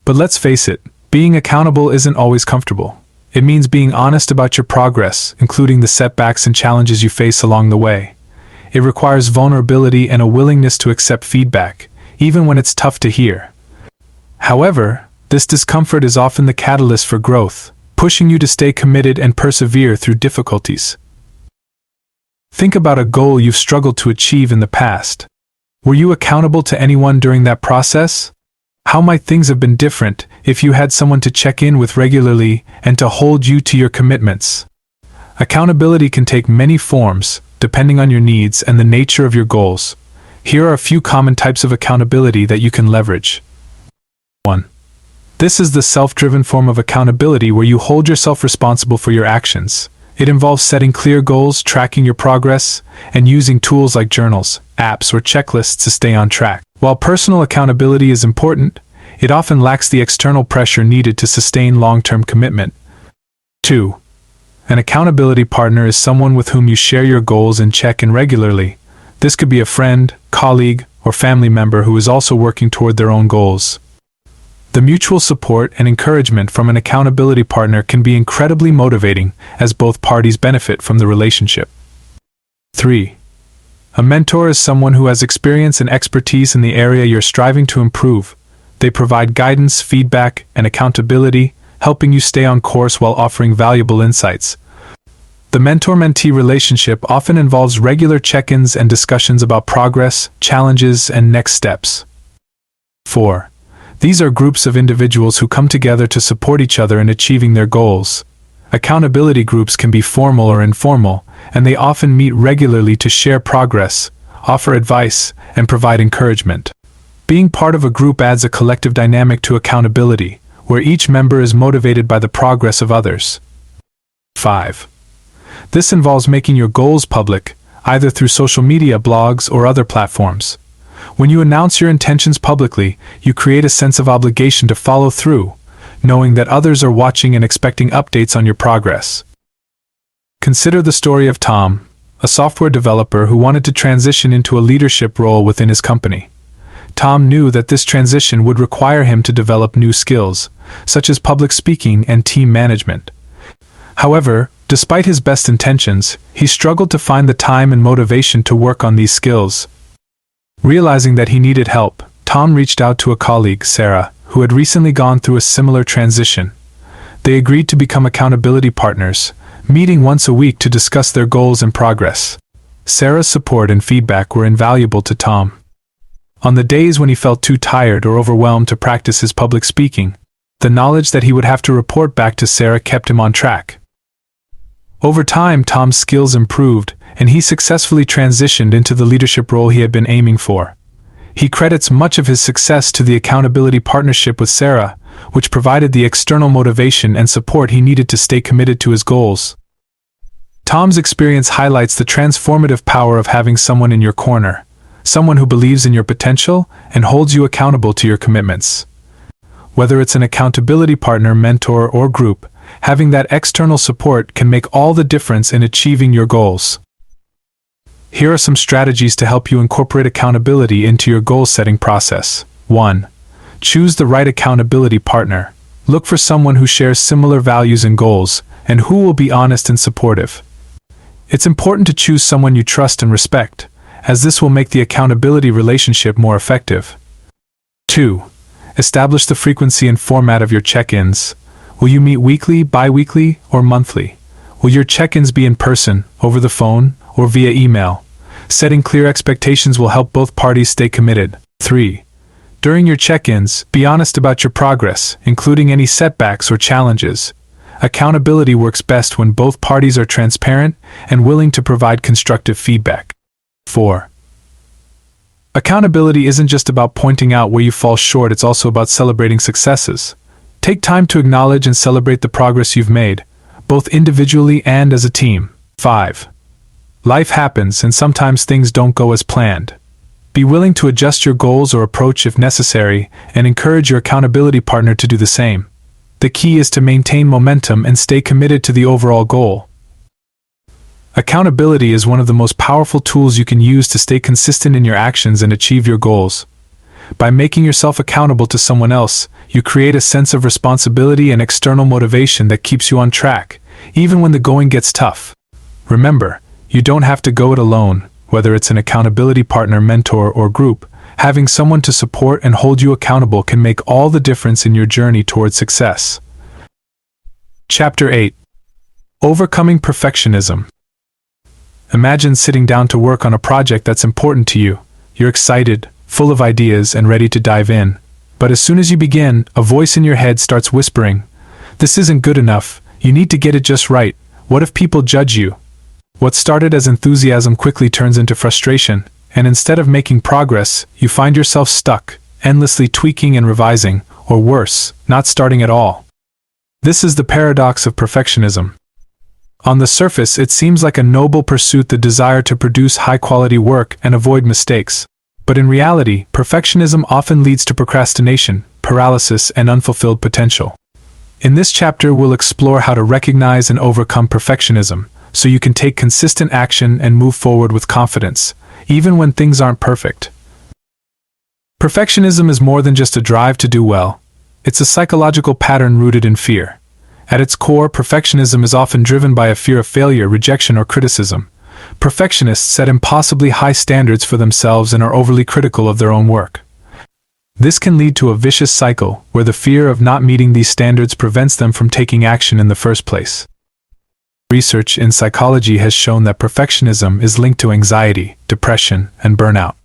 But let's face it, being accountable isn't always comfortable. It means being honest about your progress, including the setbacks and challenges you face along the way. It requires vulnerability and a willingness to accept feedback, even when it's tough to hear. However, this discomfort is often the catalyst for growth, pushing you to stay committed and persevere through difficulties. Think about a goal you've struggled to achieve in the past. Were you accountable to anyone during that process? How might things have been different if you had someone to check in with regularly and to hold you to your commitments? Accountability can take many forms, depending on your needs and the nature of your goals. Here are a few common types of accountability that you can leverage. 1. This is the self-driven form of accountability, where you hold yourself responsible for your actions. It involves setting clear goals, tracking your progress, and using tools like journals, apps, or checklists to stay on track. While personal accountability is important, it often lacks the external pressure needed to sustain long-term commitment. 2. An accountability partner is someone with whom you share your goals and check in regularly. This could be a friend, colleague, or family member who is also working toward their own goals. The mutual support and encouragement from an accountability partner can be incredibly motivating, as both parties benefit from the relationship. 3. A mentor is someone who has experience and expertise in the area you're striving to improve. They provide guidance, feedback, and accountability, helping you stay on course while offering valuable insights. The mentor-mentee relationship often involves regular check-ins and discussions about progress, challenges, and next steps. 4. These are groups of individuals who come together to support each other in achieving their goals. Accountability groups can be formal or informal, and they often meet regularly to share progress, offer advice, and provide encouragement. Being part of a group adds a collective dynamic to accountability, where each member is motivated by the progress of others. 5. This involves making your goals public, either through social media, blogs, or other platforms. When you announce your intentions publicly, you create a sense of obligation to follow through, knowing that others are watching and expecting updates on your progress. Consider the story of Tom, a software developer who wanted to transition into a leadership role within his company. Tom knew that this transition would require him to develop new skills, such as public speaking and team management. However, despite his best intentions, he struggled to find the time and motivation to work on these skills. Realizing that he needed help, Tom reached out to a colleague, Sarah, who had recently gone through a similar transition. They agreed to become accountability partners, meeting once a week to discuss their goals and progress. Sarah's support and feedback were invaluable to Tom. On the days when he felt too tired or overwhelmed to practice his public speaking, the knowledge that he would have to report back to Sarah kept him on track. Over time, Tom's skills improved, and he successfully transitioned into the leadership role he had been aiming for. He credits much of his success to the accountability partnership with Sarah, which provided the external motivation and support he needed to stay committed to his goals. Tom's experience highlights the transformative power of having someone in your corner, someone who believes in your potential and holds you accountable to your commitments. Whether it's an accountability partner, mentor, or group, having that external support can make all the difference in achieving your goals. Here are some strategies to help you incorporate accountability into your goal-setting process. 1. Choose the right accountability partner. Look for someone who shares similar values and goals, and who will be honest and supportive. It's important to choose someone you trust and respect, as this will make the accountability relationship more effective. 2. Establish the frequency and format of your check-ins. Will you meet weekly, bi-weekly, or monthly? Will your check-ins be in person, over the phone, or via email? Setting clear expectations will help both parties stay committed. 3. During your check-ins, be honest about your progress, including any setbacks or challenges. Accountability works best when both parties are transparent and willing to provide constructive feedback. 4. Accountability isn't just about pointing out where you fall short, it's also about celebrating successes. Take time to acknowledge and celebrate the progress you've made, both individually and as a team. 5. Life happens and sometimes things don't go as planned. Be willing to adjust your goals or approach if necessary, and encourage your accountability partner to do the same. The key is to maintain momentum and stay committed to the overall goal. Accountability is one of the most powerful tools you can use to stay consistent in your actions and achieve your goals. By making yourself accountable to someone else, you create a sense of responsibility and external motivation that keeps you on track, even when the going gets tough. Remember, you don't have to go it alone, whether it's an accountability partner, mentor, or group. Having someone to support and hold you accountable can make all the difference in your journey toward success. Chapter 8. Overcoming perfectionism. Imagine sitting down to work on a project that's important to you. You're excited, full of ideas, and ready to dive in. But as soon as you begin, a voice in your head starts whispering, "This isn't good enough, you need to get it just right. What if people judge you?" What started as enthusiasm quickly turns into frustration, and instead of making progress, you find yourself stuck, endlessly tweaking and revising, or worse, not starting at all. This is the paradox of perfectionism. On the surface, it seems like a noble pursuit, the desire to produce high-quality work and avoid mistakes. But in reality, perfectionism often leads to procrastination, paralysis, and unfulfilled potential. In this chapter, we'll explore how to recognize and overcome perfectionism, so you can take consistent action and move forward with confidence, even when things aren't perfect. Perfectionism is more than just a drive to do well. It's a psychological pattern rooted in fear. At its core, perfectionism is often driven by a fear of failure, rejection, or criticism. Perfectionists set impossibly high standards for themselves and are overly critical of their own work. This can lead to a vicious cycle, where the fear of not meeting these standards prevents them from taking action in the first place. Research in psychology has shown that perfectionism is linked to anxiety, depression, and burnout.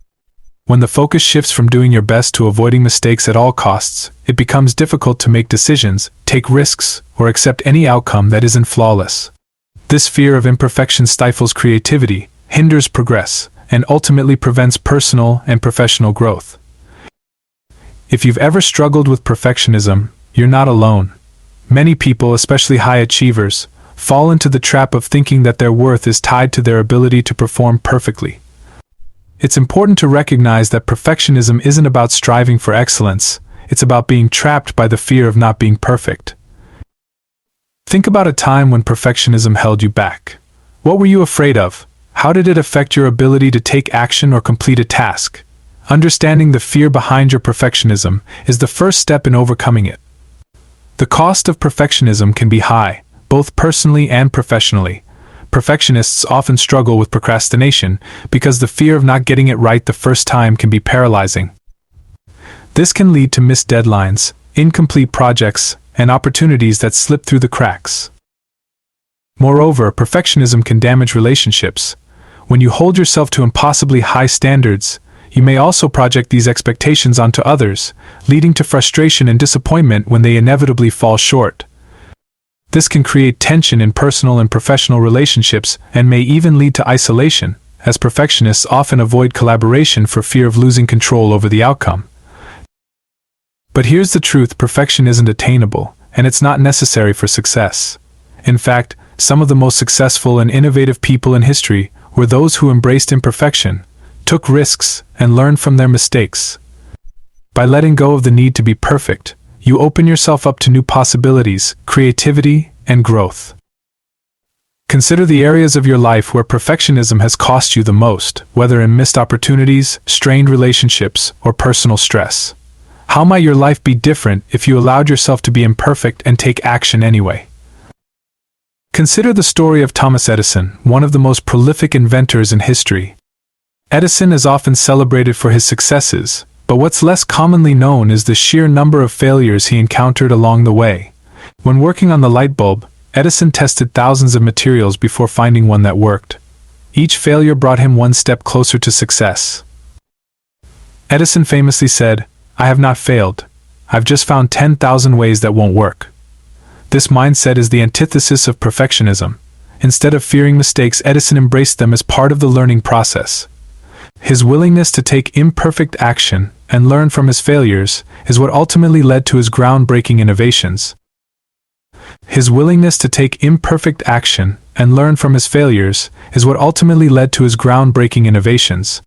When the focus shifts from doing your best to avoiding mistakes at all costs, it becomes difficult to make decisions, take risks, or accept any outcome that isn't flawless. This fear of imperfection stifles creativity, hinders progress, and ultimately prevents personal and professional growth. If you've ever struggled with perfectionism, you're not alone. Many people, especially high achievers, fall into the trap of thinking that their worth is tied to their ability to perform perfectly. It's important to recognize that perfectionism isn't about striving for excellence, it's about being trapped by the fear of not being perfect. Think about a time when perfectionism held you back. What were you afraid of? How did it affect your ability to take action or complete a task? Understanding the fear behind your perfectionism is the first step in overcoming it. The cost of perfectionism can be high, both personally and professionally. Perfectionists often struggle with procrastination because the fear of not getting it right the first time can be paralyzing. This can lead to missed deadlines, incomplete projects, and opportunities that slip through the cracks. Moreover, perfectionism can damage relationships. When you hold yourself to impossibly high standards, you may also project these expectations onto others, leading to frustration and disappointment when they inevitably fall short. This can create tension in personal and professional relationships and may even lead to isolation, as perfectionists often avoid collaboration for fear of losing control over the outcome. But here's the truth: perfection isn't attainable, and it's not necessary for success. In fact, some of the most successful and innovative people in history were those who embraced imperfection, took risks, and learned from their mistakes. By letting go of the need to be perfect, you open yourself up to new possibilities, creativity, and growth. Consider the areas of your life where perfectionism has cost you the most, whether in missed opportunities, strained relationships, or personal stress. How might your life be different if you allowed yourself to be imperfect and take action anyway? Consider the story of Thomas Edison, one of the most prolific inventors in history. Edison is often celebrated for his successes, but what's less commonly known is the sheer number of failures he encountered along the way. When working on the light bulb, Edison tested thousands of materials before finding one that worked. Each failure brought him one step closer to success. Edison famously said, "I have not failed. I've just found 10,000 ways that won't work." This mindset is the antithesis of perfectionism. Instead of fearing mistakes, Edison embraced them as part of the learning process. His willingness to take imperfect action and learn from his failures is what ultimately led to his groundbreaking innovations. His willingness to take imperfect action and learn from his failures is what ultimately led to his groundbreaking innovations.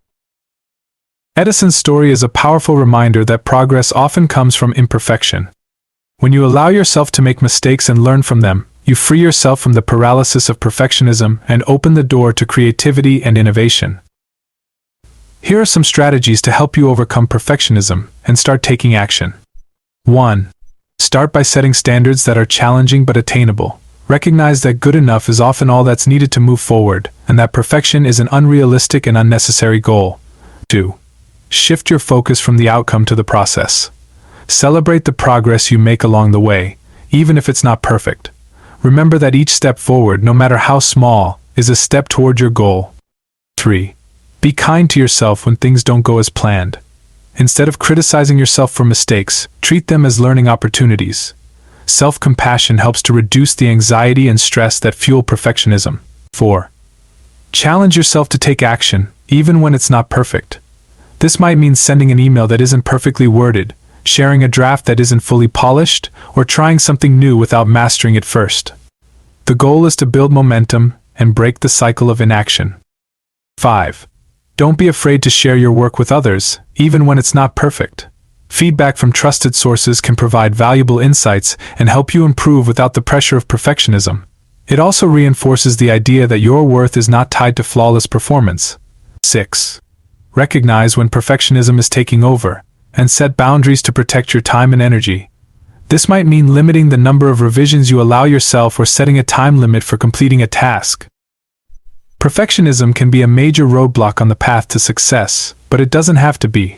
Edison's story is a powerful reminder that progress often comes from imperfection. When you allow yourself to make mistakes and learn from them, you free yourself from the paralysis of perfectionism and open the door to creativity and innovation. Here are some strategies to help you overcome perfectionism and start taking action. 1. Start by setting standards that are challenging but attainable. Recognize that good enough is often all that's needed to move forward, and that perfection is an unrealistic and unnecessary goal. 2. Shift your focus from the outcome to the process. Celebrate the progress you make along the way, even if it's not perfect. Remember that each step forward, no matter how small, is a step toward your goal. 3. Be kind to yourself when things don't go as planned. Instead of criticizing yourself for mistakes, treat them as learning opportunities. Self-compassion helps to reduce the anxiety and stress that fuel perfectionism. 4. Challenge yourself to take action, even when it's not perfect. This might mean sending an email that isn't perfectly worded, sharing a draft that isn't fully polished, or trying something new without mastering it first. The goal is to build momentum and break the cycle of inaction. 5. Don't be afraid to share your work with others, even when it's not perfect. Feedback from trusted sources can provide valuable insights and help you improve without the pressure of perfectionism. It also reinforces the idea that your worth is not tied to flawless performance. 6. Recognize when perfectionism is taking over, and set boundaries to protect your time and energy. This might mean limiting the number of revisions you allow yourself or setting a time limit for completing a task. Perfectionism can be a major roadblock on the path to success, but it doesn't have to be.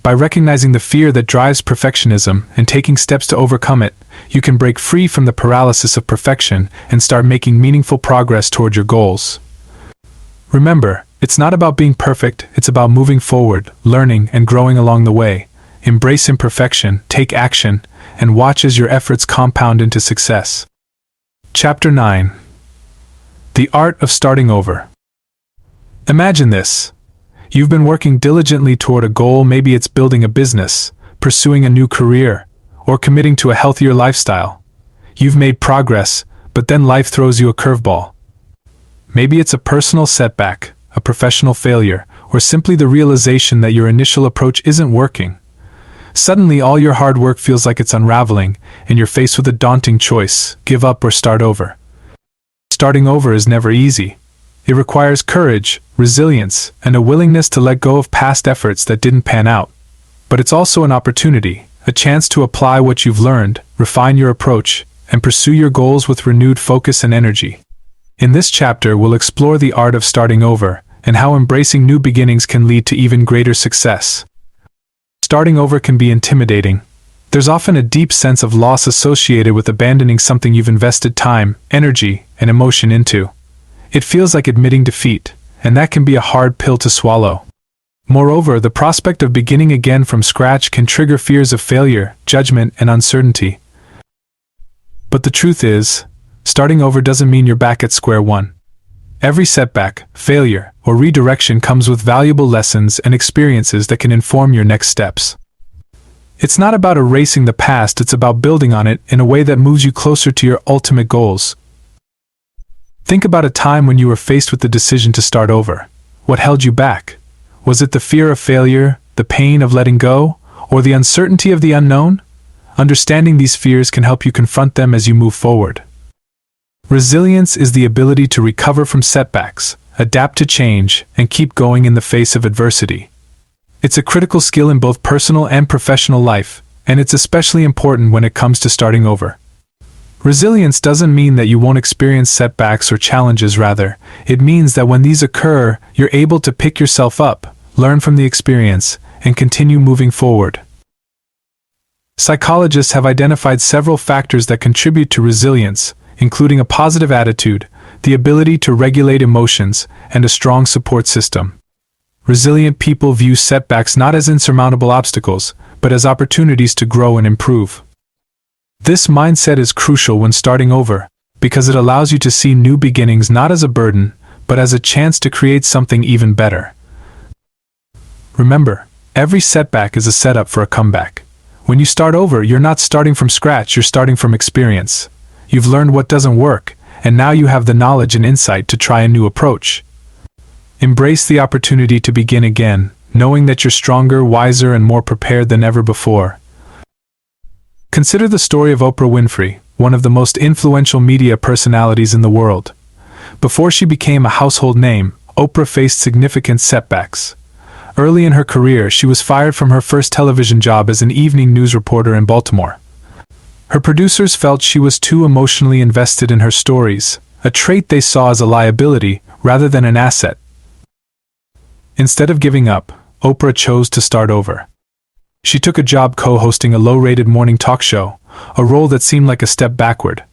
By recognizing the fear that drives perfectionism and taking steps to overcome it, you can break free from the paralysis of perfection and start making meaningful progress toward your goals. Remember, it's not about being perfect, it's about moving forward, learning, and growing along the way. Embrace imperfection, take action, and watch as your efforts compound into success. Chapter 9. The Art of Starting Over. Imagine this. You've been working diligently toward a goal. Maybe it's building a business, pursuing a new career, or committing to a healthier lifestyle. You've made progress, but then life throws you a curveball. Maybe it's a personal setback, a professional failure, or simply the realization that your initial approach isn't working. Suddenly, all your hard work feels like it's unraveling, and you're faced with a daunting choice: give up or start over. Starting over is never easy. It requires courage, resilience, and a willingness to let go of past efforts that didn't pan out. But it's also an opportunity, a chance to apply what you've learned, refine your approach, and pursue your goals with renewed focus and energy. In this chapter, we'll explore the art of starting over, and how embracing new beginnings can lead to even greater success. Starting over can be intimidating. There's often a deep sense of loss associated with abandoning something you've invested time, energy, and emotion into. It feels like admitting defeat, and that can be a hard pill to swallow. Moreover, the prospect of beginning again from scratch can trigger fears of failure, judgment, and uncertainty. But the truth is, starting over doesn't mean you're back at square one. Every setback, failure, or redirection comes with valuable lessons and experiences that can inform your next steps. It's not about erasing the past, it's about building on it in a way that moves you closer to your ultimate goals. Think about a time when you were faced with the decision to start over. What held you back? Was it the fear of failure, the pain of letting go, or the uncertainty of the unknown? Understanding these fears can help you confront them as you move forward. Resilience is the ability to recover from setbacks, adapt to change, and keep going in the face of adversity. It's a critical skill in both personal and professional life, and it's especially important when it comes to starting over. Resilience doesn't mean that you won't experience setbacks or challenges. Rather, it means that when these occur, you're able to pick yourself up, learn from the experience, and continue moving forward. Psychologists have identified several factors that contribute to resilience, including a positive attitude, the ability to regulate emotions, and a strong support system. Resilient people view setbacks not as insurmountable obstacles, but as opportunities to grow and improve. This mindset is crucial when starting over, because it allows you to see new beginnings not as a burden, but as a chance to create something even better. Remember, every setback is a setup for a comeback. When you start over, you're not starting from scratch, you're starting from experience. You've learned what doesn't work, and now you have the knowledge and insight to try a new approach. Embrace the opportunity to begin again, knowing that you're stronger, wiser, and more prepared than ever before. Consider the story of Oprah Winfrey, one of the most influential media personalities in the world. Before she became a household name, Oprah faced significant setbacks. Early in her career, she was fired from her first television job as an evening news reporter in Baltimore. Her producers felt she was too emotionally invested in her stories, a trait they saw as a liability rather than an asset. Instead of giving up, Oprah chose to start over. She took a job co-hosting a low-rated morning talk show, a role that seemed like a step backward.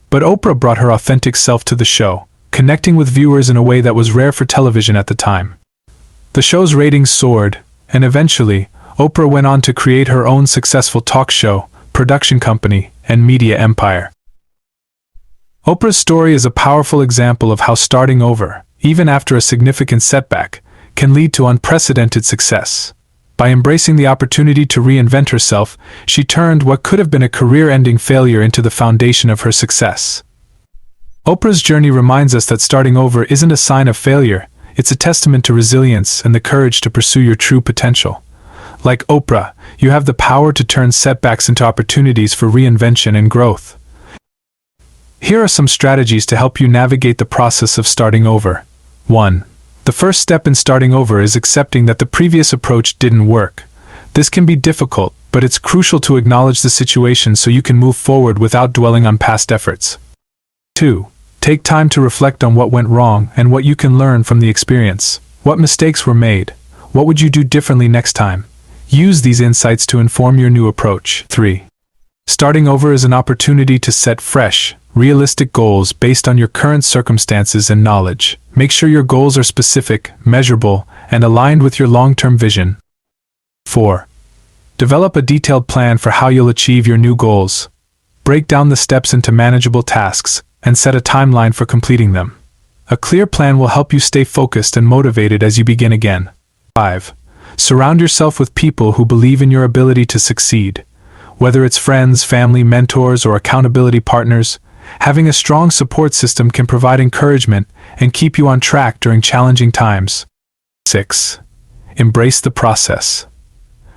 But Oprah brought her authentic self to the show, connecting with viewers in a way that was rare for television at the time. The show's ratings soared, and eventually, Oprah went on to create her own successful talk show, production company, and media empire. Oprah's story is a powerful example of how starting over, even after a significant setback, can lead to unprecedented success. By embracing the opportunity to reinvent herself, she turned what could have been a career-ending failure into the foundation of her success. Oprah's journey reminds us that starting over isn't a sign of failure, it's a testament to resilience and the courage to pursue your true potential. Like Oprah, you have the power to turn setbacks into opportunities for reinvention and growth. Here are some strategies to help you navigate the process of starting over. 1. The first step in starting over is accepting that the previous approach didn't work. This can be difficult, but it's crucial to acknowledge the situation so you can move forward without dwelling on past efforts. 2. Take time to reflect on what went wrong and what you can learn from the experience. What mistakes were made? What would you do differently next time? Use these insights to inform your new approach. 3. Starting over is an opportunity to set fresh, realistic goals based on your current circumstances and knowledge. Make sure your goals are specific, measurable, and aligned with your long-term vision. 4. Develop a detailed plan for how you'll achieve your new goals. Break down the steps into manageable tasks, and set a timeline for completing them. A clear plan will help you stay focused and motivated as you begin again. 5. Surround yourself with people who believe in your ability to succeed. Whether it's friends, family, mentors, or accountability partners, having a strong support system can provide encouragement and keep you on track during challenging times. 6. Embrace the process.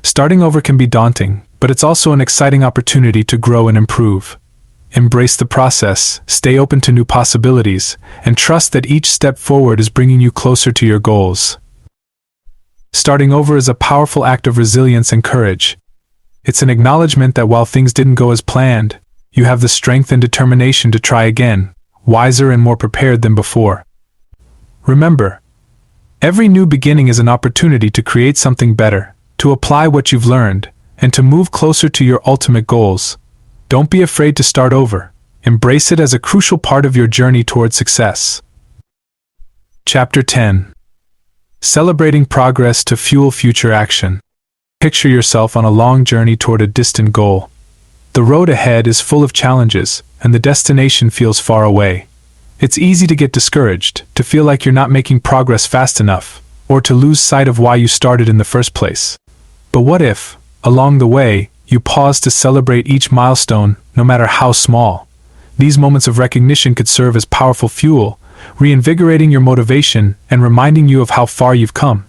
Starting over can be daunting, but it's also an exciting opportunity to grow and improve. Embrace the process, stay open to new possibilities, and trust that each step forward is bringing you closer to your goals. Starting over is a powerful act of resilience and courage. It's an acknowledgement that while things didn't go as planned, you have the strength and determination to try again, wiser and more prepared than before. Remember, every new beginning is an opportunity to create something better, to apply what you've learned, and to move closer to your ultimate goals. Don't be afraid to start over. Embrace it as a crucial part of your journey toward success. Chapter 10. Celebrating progress to fuel future action. Picture yourself on a long journey toward a distant goal. The road ahead is full of challenges, and the destination feels far away. It's easy to get discouraged, to feel like you're not making progress fast enough, or to lose sight of why you started in the first place. But what if, along the way, you pause to celebrate each milestone, no matter how small? These moments of recognition could serve as powerful fuel, reinvigorating your motivation and reminding you of how far you've come.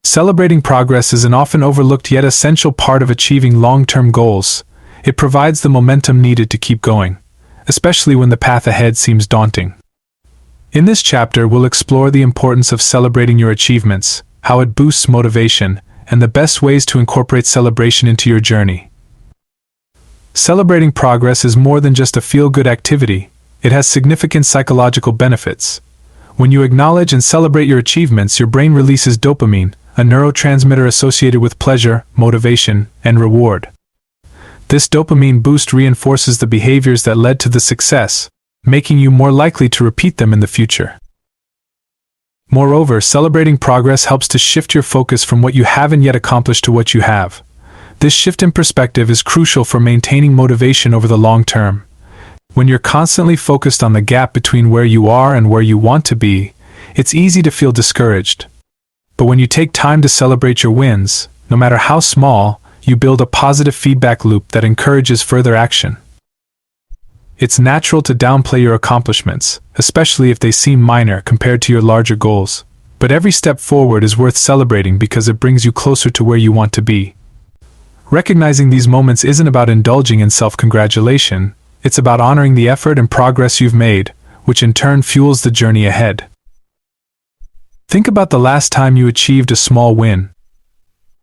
Celebrating progress is an often overlooked yet essential part of achieving long-term goals. It provides the momentum needed to keep going, especially when the path ahead seems daunting. In this chapter, we'll explore the importance of celebrating your achievements, how it boosts motivation, and the best ways to incorporate celebration into your journey. Celebrating progress is more than just a feel-good activity. It has significant psychological benefits. When you acknowledge and celebrate your achievements, your brain releases dopamine, a neurotransmitter associated with pleasure, motivation, and reward. This dopamine boost reinforces the behaviors that led to the success, making you more likely to repeat them in the future. Moreover, celebrating progress helps to shift your focus from what you haven't yet accomplished to what you have. This shift in perspective is crucial for maintaining motivation over the long term. When you're constantly focused on the gap between where you are and where you want to be, it's easy to feel discouraged. But when you take time to celebrate your wins, no matter how small, you build a positive feedback loop that encourages further action. It's natural to downplay your accomplishments, especially if they seem minor compared to your larger goals. But every step forward is worth celebrating because it brings you closer to where you want to be. Recognizing these moments isn't about indulging in self-congratulation, it's about honoring the effort and progress you've made, which in turn fuels the journey ahead. Think about the last time you achieved a small win.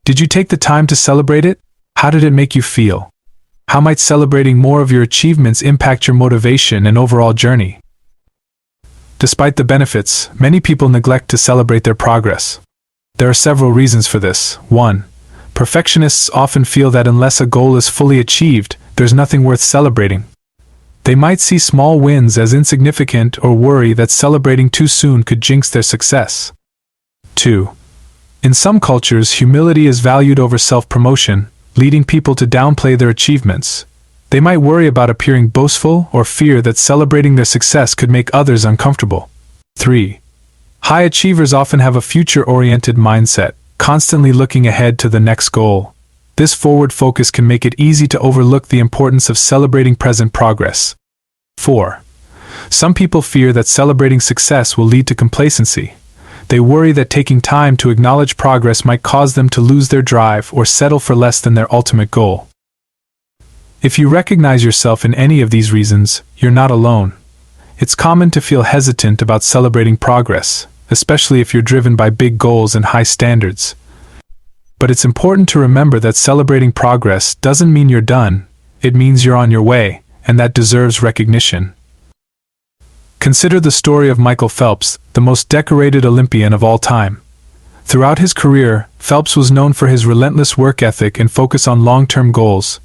Did you take the time to celebrate it? How did it make you feel? How might celebrating more of your achievements impact your motivation and overall journey? Despite the benefits, many people neglect to celebrate their progress. There are several reasons for this. 1. Perfectionists often feel that unless a goal is fully achieved, there's nothing worth celebrating. They might see small wins as insignificant or worry that celebrating too soon could jinx their success. 2. In some cultures, humility is valued over self-promotion, leading people to downplay their achievements. They might worry about appearing boastful or fear that celebrating their success could make others uncomfortable. 3. High achievers often have a future-oriented mindset, constantly looking ahead to the next goal. This forward focus can make it easy to overlook the importance of celebrating present progress. 4. Some people fear that celebrating success will lead to complacency. They worry that taking time to acknowledge progress might cause them to lose their drive or settle for less than their ultimate goal. If you recognize yourself in any of these reasons, you're not alone. It's common to feel hesitant about celebrating progress, especially if you're driven by big goals and high standards. But it's important to remember that celebrating progress doesn't mean you're done. It means you're on your way, and that deserves recognition. Consider the story of Michael Phelps, the most decorated Olympian of all time. Throughout his career, Phelps was known for his relentless work ethic and focus on long-term goals.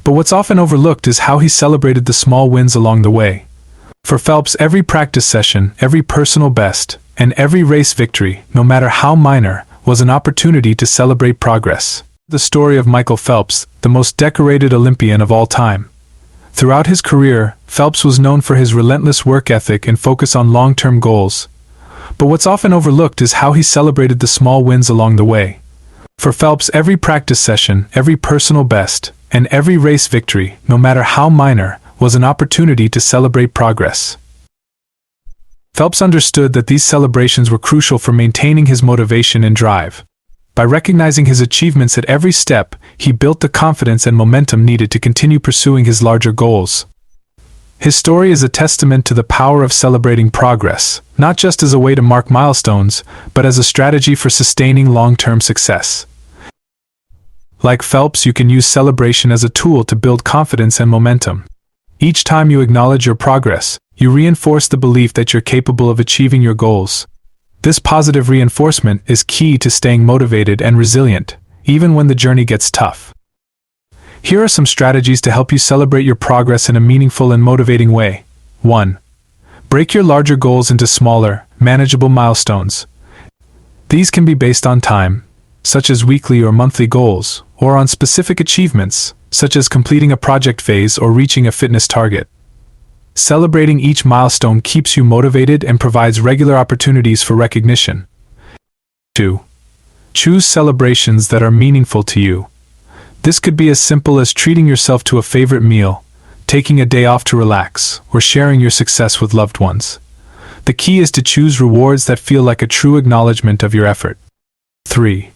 But what's often overlooked is how he celebrated the small wins along the way. For Phelps, every practice session, every personal best, and every race victory, no matter how minor, was an opportunity to celebrate progress. The story of Michael Phelps, the most decorated Olympian of all time. Throughout his career, Phelps was known for his relentless work ethic and focus on long-term goals. But what's often overlooked is how he celebrated the small wins along the way. For Phelps, every practice session, every personal best, and every race victory, no matter how minor, was an opportunity to celebrate progress. Phelps understood that these celebrations were crucial for maintaining his motivation and drive. By recognizing his achievements at every step, he built the confidence and momentum needed to continue pursuing his larger goals. His story is a testament to the power of celebrating progress, not just as a way to mark milestones, but as a strategy for sustaining long-term success. Like Phelps, you can use celebration as a tool to build confidence and momentum. Each time you acknowledge your progress, you reinforce the belief that you're capable of achieving your goals. This positive reinforcement is key to staying motivated and resilient, even when the journey gets tough. Here are some strategies to help you celebrate your progress in a meaningful and motivating way. 1. Break your larger goals into smaller, manageable milestones. These can be based on time, such as weekly or monthly goals, or on specific achievements, such as completing a project phase or reaching a fitness target. Celebrating each milestone keeps you motivated and provides regular opportunities for recognition. 2. Choose celebrations that are meaningful to you. This could be as simple as treating yourself to a favorite meal, taking a day off to relax, or sharing your success with loved ones. The key is to choose rewards that feel like a true acknowledgement of your effort. 3.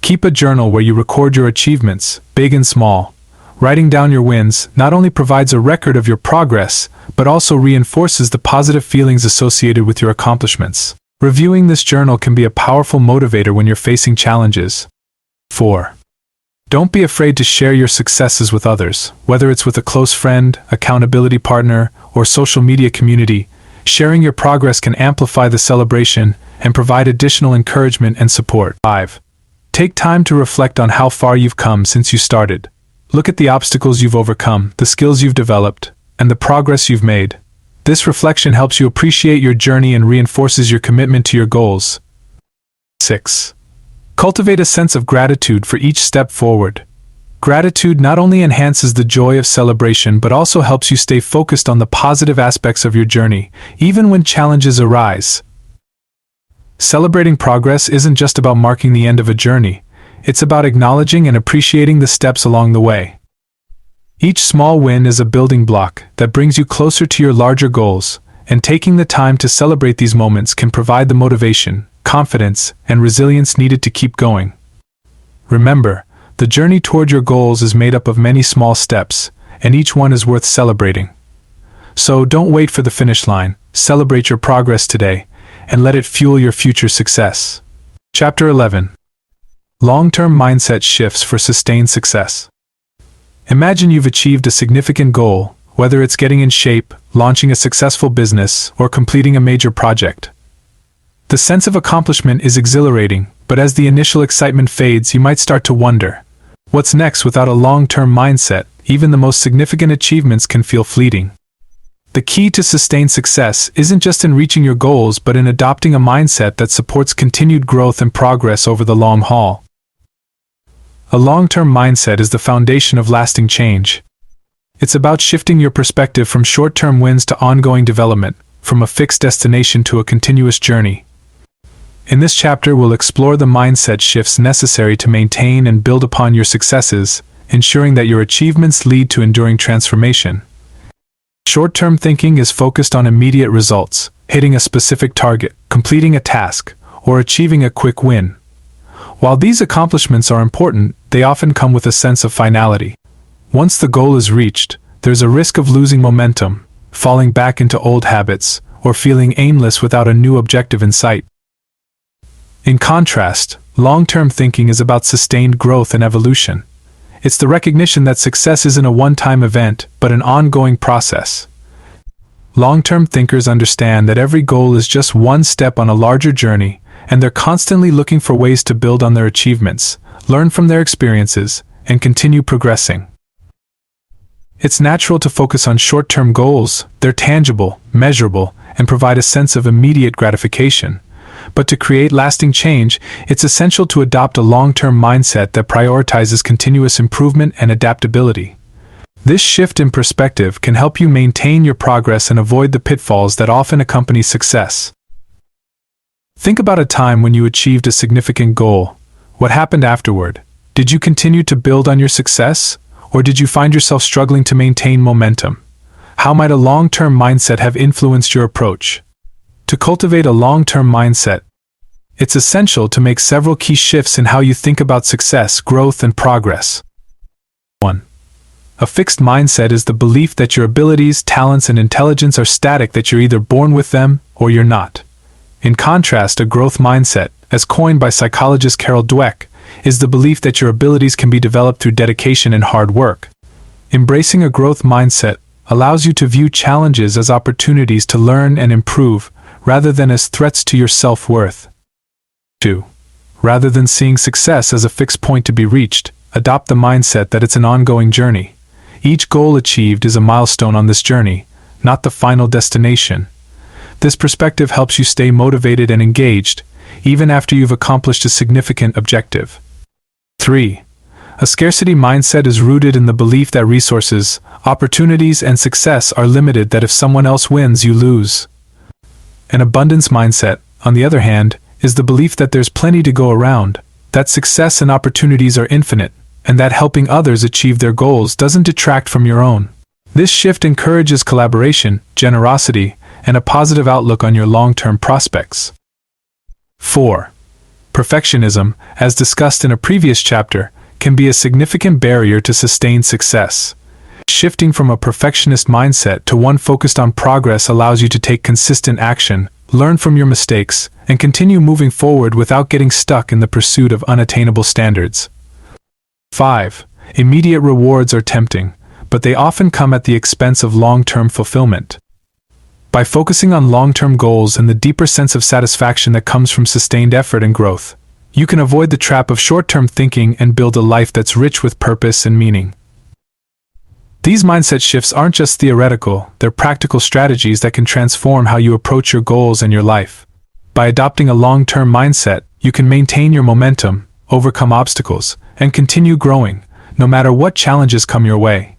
Keep a journal where you record your achievements, big and small. Writing down your wins not only provides a record of your progress, but also reinforces the positive feelings associated with your accomplishments. Reviewing this journal can be a powerful motivator when you're facing challenges. 4. Don't be afraid to share your successes with others, whether it's with a close friend, accountability partner, or social media community. Sharing your progress can amplify the celebration and provide additional encouragement and support. 5. Take time to reflect on how far you've come since you started. Look at the obstacles you've overcome, the skills you've developed, and the progress you've made. This reflection helps you appreciate your journey and reinforces your commitment to your goals. 6. Cultivate a sense of gratitude for each step forward. Gratitude not only enhances the joy of celebration but also helps you stay focused on the positive aspects of your journey, even when challenges arise. Celebrating progress isn't just about marking the end of a journey, it's about acknowledging and appreciating the steps along the way. Each small win is a building block that brings you closer to your larger goals, and taking the time to celebrate these moments can provide the motivation, confidence, and resilience needed to keep going. Remember, the journey toward your goals is made up of many small steps, and each one is worth celebrating. So don't wait for the finish line, celebrate your progress today, and let it fuel your future success. Chapter 11. Long-term mindset shifts for sustained success. Imagine you've achieved a significant goal, whether it's getting in shape, launching a successful business, or completing a major project. The sense of accomplishment is exhilarating, but as the initial excitement fades, you might start to wonder, what's next? Without a long-term mindset, even the most significant achievements can feel fleeting. The key to sustained success isn't just in reaching your goals but in adopting a mindset that supports continued growth and progress over the long haul. A long-term mindset is the foundation of lasting change. It's about shifting your perspective from short-term wins to ongoing development, from a fixed destination to a continuous journey. In this chapter, we'll explore the mindset shifts necessary to maintain and build upon your successes, ensuring that your achievements lead to enduring transformation. Short-term thinking is focused on immediate results, hitting a specific target, completing a task, or achieving a quick win. While these accomplishments are important, they often come with a sense of finality. Once the goal is reached, there's a risk of losing momentum, falling back into old habits, or feeling aimless without a new objective in sight. In contrast, long-term thinking is about sustained growth and evolution. It's the recognition that success isn't a one-time event, but an ongoing process. Long-term thinkers understand that every goal is just one step on a larger journey, and they're constantly looking for ways to build on their achievements, learn from their experiences, and continue progressing. It's natural to focus on short-term goals. They're tangible, measurable, and provide a sense of immediate gratification. But to create lasting change, it's essential to adopt a long-term mindset that prioritizes continuous improvement and adaptability. This shift in perspective can help you maintain your progress and avoid the pitfalls that often accompany success. Think about a time when you achieved a significant goal. What happened afterward? Did you continue to build on your success, or did you find yourself struggling to maintain momentum? How might a long-term mindset have influenced your approach? To cultivate a long-term mindset, it's essential to make several key shifts in how you think about success, growth, and progress. 1. A fixed mindset is the belief that your abilities, talents, and intelligence are static, that you're either born with them or you're not. In contrast, a growth mindset, as coined by psychologist Carol Dweck, is the belief that your abilities can be developed through dedication and hard work. Embracing a growth mindset allows you to view challenges as opportunities to learn and improve, rather than as threats to your self-worth. 2. Rather than seeing success as a fixed point to be reached, adopt the mindset that it's an ongoing journey. Each goal achieved is a milestone on this journey, not the final destination. This perspective helps you stay motivated and engaged, even after you've accomplished a significant objective. 3. A scarcity mindset is rooted in the belief that resources, opportunities, and success are limited, that if someone else wins, you lose. An abundance mindset, on the other hand, is the belief that there's plenty to go around, that success and opportunities are infinite, and that helping others achieve their goals doesn't detract from your own. This shift encourages collaboration, generosity, and a positive outlook on your long-term prospects. 4. Perfectionism, as discussed in a previous chapter, can be a significant barrier to sustained success. Shifting from a perfectionist mindset to one focused on progress allows you to take consistent action, learn from your mistakes, and continue moving forward without getting stuck in the pursuit of unattainable standards. 5. Immediate rewards are tempting, but they often come at the expense of long-term fulfillment. By focusing on long-term goals and the deeper sense of satisfaction that comes from sustained effort and growth, you can avoid the trap of short-term thinking and build a life that's rich with purpose and meaning. These mindset shifts aren't just theoretical, they're practical strategies that can transform how you approach your goals and your life. By adopting a long-term mindset, you can maintain your momentum, overcome obstacles, and continue growing, no matter what challenges come your way.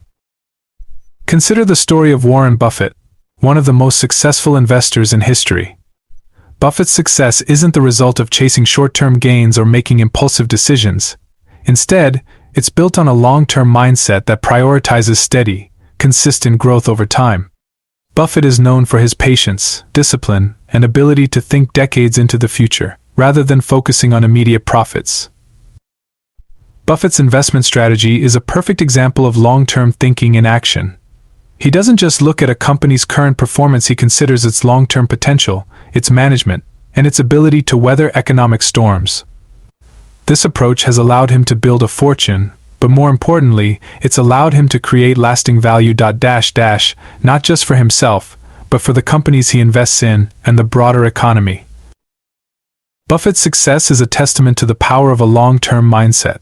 Consider the story of Warren Buffett, one of the most successful investors in history. Buffett's success isn't the result of chasing short-term gains or making impulsive decisions. Instead, it's built on a long-term mindset that prioritizes steady, consistent growth over time. Buffett is known for his patience, discipline, and ability to think decades into the future, rather than focusing on immediate profits. Buffett's investment strategy is a perfect example of long-term thinking in action. He doesn't just look at a company's current performance, he considers its long-term potential, its management, and its ability to weather economic storms. This approach has allowed him to build a fortune, but more importantly, it's allowed him to create lasting value. Not just for himself, but for the companies he invests in and the broader economy. Buffett's success is a testament to the power of a long-term mindset.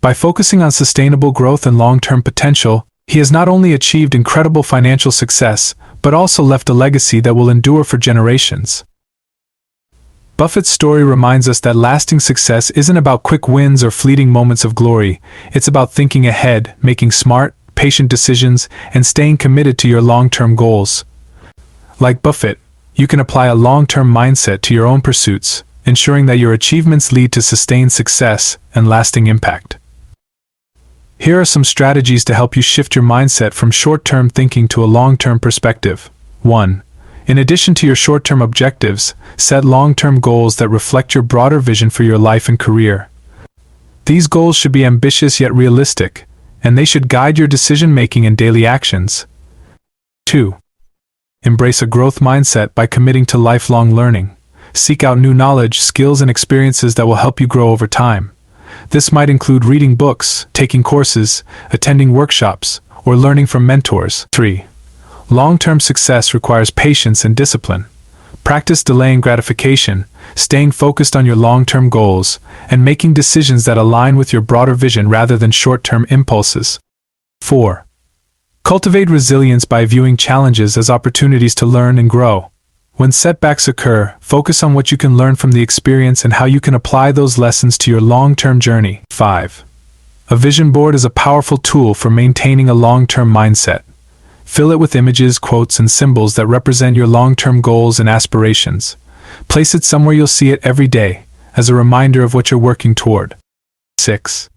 By focusing on sustainable growth and long-term potential, he has not only achieved incredible financial success, but also left a legacy that will endure for generations. Buffett's story reminds us that lasting success isn't about quick wins or fleeting moments of glory. It's about thinking ahead, making smart, patient decisions, and staying committed to your long-term goals. Like Buffett, you can apply a long-term mindset to your own pursuits, ensuring that your achievements lead to sustained success and lasting impact. Here are some strategies to help you shift your mindset from short-term thinking to a long-term perspective. 1. In addition to your short-term objectives, set long-term goals that reflect your broader vision for your life and career. These goals should be ambitious yet realistic, and they should guide your decision-making and daily actions. 2. Embrace a growth mindset by committing to lifelong learning. Seek out new knowledge, skills, and experiences that will help you grow over time. This might include reading books, taking courses, attending workshops, or learning from mentors. 3. Long-term success requires patience and discipline. Practice delaying gratification, staying focused on your long-term goals, and making decisions that align with your broader vision rather than short-term impulses. 4. Cultivate resilience by viewing challenges as opportunities to learn and grow. When setbacks occur, focus on what you can learn from the experience and how you can apply those lessons to your long-term journey. 5. A vision board is a powerful tool for maintaining a long-term mindset. Fill it with images, quotes, and symbols that represent your long-term goals and aspirations. Place it somewhere you'll see it every day, as a reminder of what you're working toward. 6.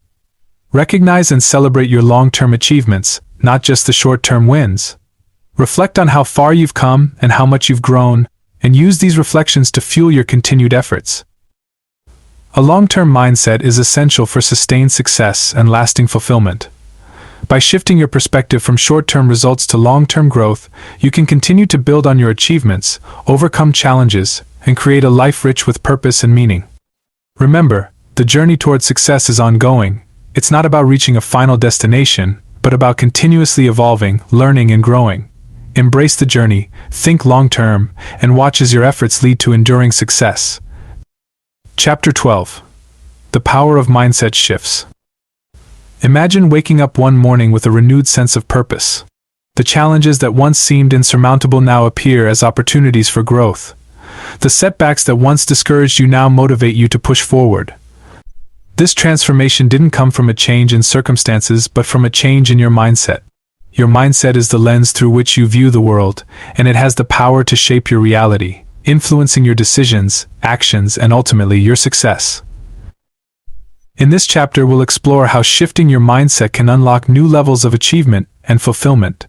Recognize and celebrate your long-term achievements, not just the short-term wins. Reflect on how far you've come and how much you've grown, and use these reflections to fuel your continued efforts. A long-term mindset is essential for sustained success and lasting fulfillment. By shifting your perspective from short-term results to long-term growth, you can continue to build on your achievements, overcome challenges, and create a life rich with purpose and meaning. Remember, the journey toward success is ongoing. It's not about reaching a final destination, but about continuously evolving, learning, and growing. Embrace the journey, think long-term, and watch as your efforts lead to enduring success. Chapter 12. The Power of Mindset Shifts. Imagine waking up one morning with a renewed sense of purpose. The challenges that once seemed insurmountable now appear as opportunities for growth. The setbacks that once discouraged you now motivate you to push forward. This transformation didn't come from a change in circumstances, but from a change in your mindset. Your mindset is the lens through which you view the world, and it has the power to shape your reality, influencing your decisions, actions, and ultimately your success. In this chapter, we'll explore how shifting your mindset can unlock new levels of achievement and fulfillment.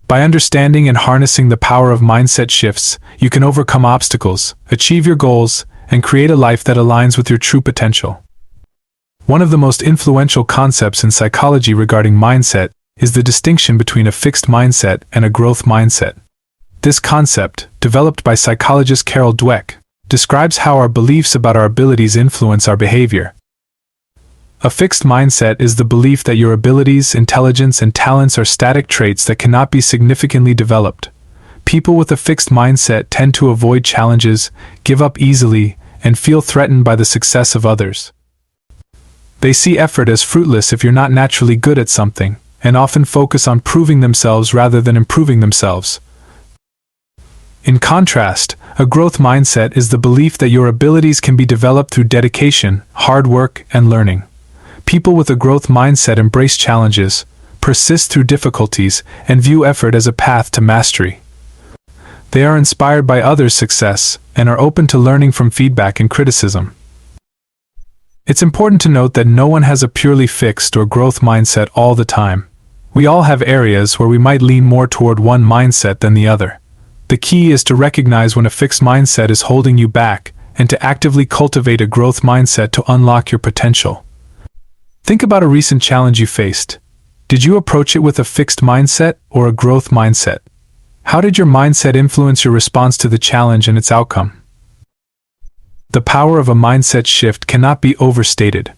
By understanding and harnessing the power of mindset shifts, you can overcome obstacles, achieve your goals, and create a life that aligns with your true potential. One of the most influential concepts in psychology regarding mindset is the distinction between a fixed mindset and a growth mindset. This concept, developed by psychologist Carol Dweck, describes how our beliefs about our abilities influence our behavior. A fixed mindset is the belief that your abilities, intelligence, and talents are static traits that cannot be significantly developed. People with a fixed mindset tend to avoid challenges, give up easily, and feel threatened by the success of others. They see effort as fruitless if you're not naturally good at something, and often focus on proving themselves rather than improving themselves. In contrast, a growth mindset is the belief that your abilities can be developed through dedication, hard work, and learning. People with a growth mindset embrace challenges, persist through difficulties, and view effort as a path to mastery. They are inspired by others' success and are open to learning from feedback and criticism. It's important to note that no one has a purely fixed or growth mindset all the time. We all have areas where we might lean more toward one mindset than the other. The key is to recognize when a fixed mindset is holding you back and to actively cultivate a growth mindset to unlock your potential. Think about a recent challenge you faced. Did you approach it with a fixed mindset or a growth mindset? How did your mindset influence your response to the challenge and its outcome? The power of a mindset shift cannot be overstated.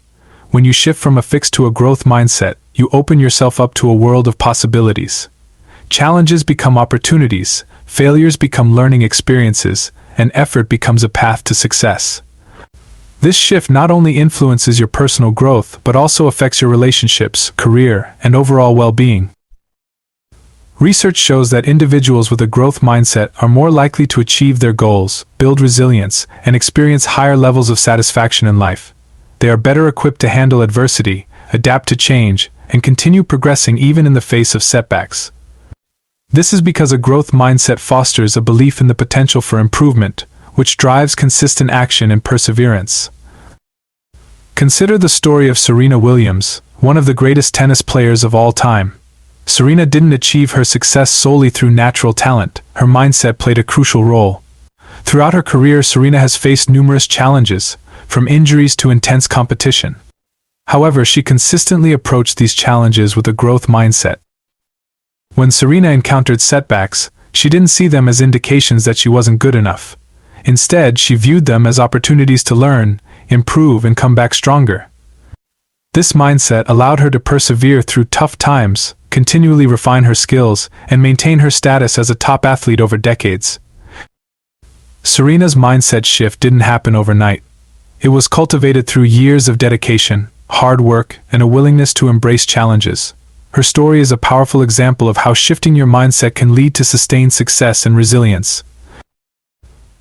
When you shift from a fixed to a growth mindset, you open yourself up to a world of possibilities. Challenges become opportunities, failures become learning experiences, and effort becomes a path to success. This shift not only influences your personal growth but also affects your relationships, career, and overall well-being. Research shows that individuals with a growth mindset are more likely to achieve their goals, build resilience, and experience higher levels of satisfaction in life. They are better equipped to handle adversity, adapt to change, and continue progressing even in the face of setbacks. This is because a growth mindset fosters a belief in the potential for improvement, which drives consistent action and perseverance. Consider the story of Serena Williams, one of the greatest tennis players of all time. Serena didn't achieve her success solely through natural talent. Her mindset played a crucial role. Throughout her career, Serena has faced numerous challenges, from injuries to intense competition. However, she consistently approached these challenges with a growth mindset. When Serena encountered setbacks, she didn't see them as indications that she wasn't good enough. Instead, she viewed them as opportunities to learn, improve, and come back stronger. This mindset allowed her to persevere through tough times, continually refine her skills, and maintain her status as a top athlete over decades. Serena's mindset shift didn't happen overnight. It was cultivated through years of dedication, hard work, and a willingness to embrace challenges. Her story is a powerful example of how shifting your mindset can lead to sustained success and resilience.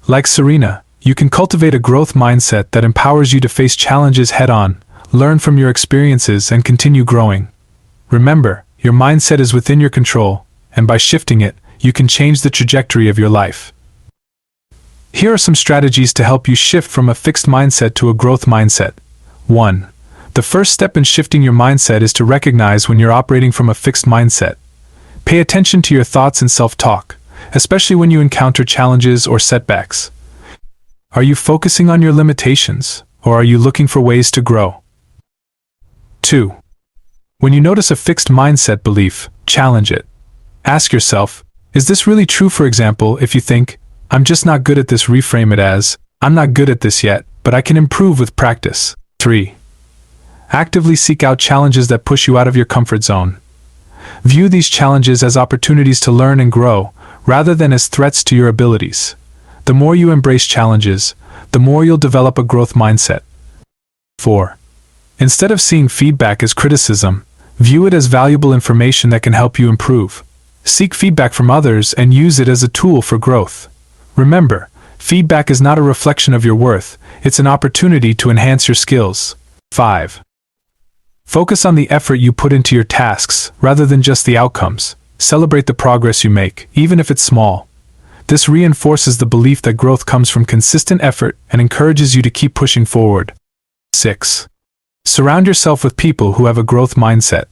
Like Serena, you can cultivate a growth mindset that empowers you to face challenges head-on, learn from your experiences, and continue growing. Remember, your mindset is within your control, and by shifting it, you can change the trajectory of your life. Here are some strategies to help you shift from a fixed mindset to a growth mindset. 1. The first step in shifting your mindset is to recognize when you're operating from a fixed mindset. Pay attention to your thoughts and self-talk, especially when you encounter challenges or setbacks. Are you focusing on your limitations, or are you looking for ways to grow? 2. When you notice a fixed mindset belief, challenge it. Ask yourself, is this really true? For example, if you think, I'm just not good at this, reframe it as, I'm not good at this yet, but I can improve with practice. 3. Actively seek out challenges that push you out of your comfort zone. View these challenges as opportunities to learn and grow, rather than as threats to your abilities. The more you embrace challenges, the more you'll develop a growth mindset. 4. Instead of seeing feedback as criticism, view it as valuable information that can help you improve. Seek feedback from others and use it as a tool for growth. Remember, feedback is not a reflection of your worth, it's an opportunity to enhance your skills. 5. Focus on the effort you put into your tasks, rather than just the outcomes. Celebrate the progress you make, even if it's small. This reinforces the belief that growth comes from consistent effort and encourages you to keep pushing forward. 6. Surround yourself with people who have a growth mindset.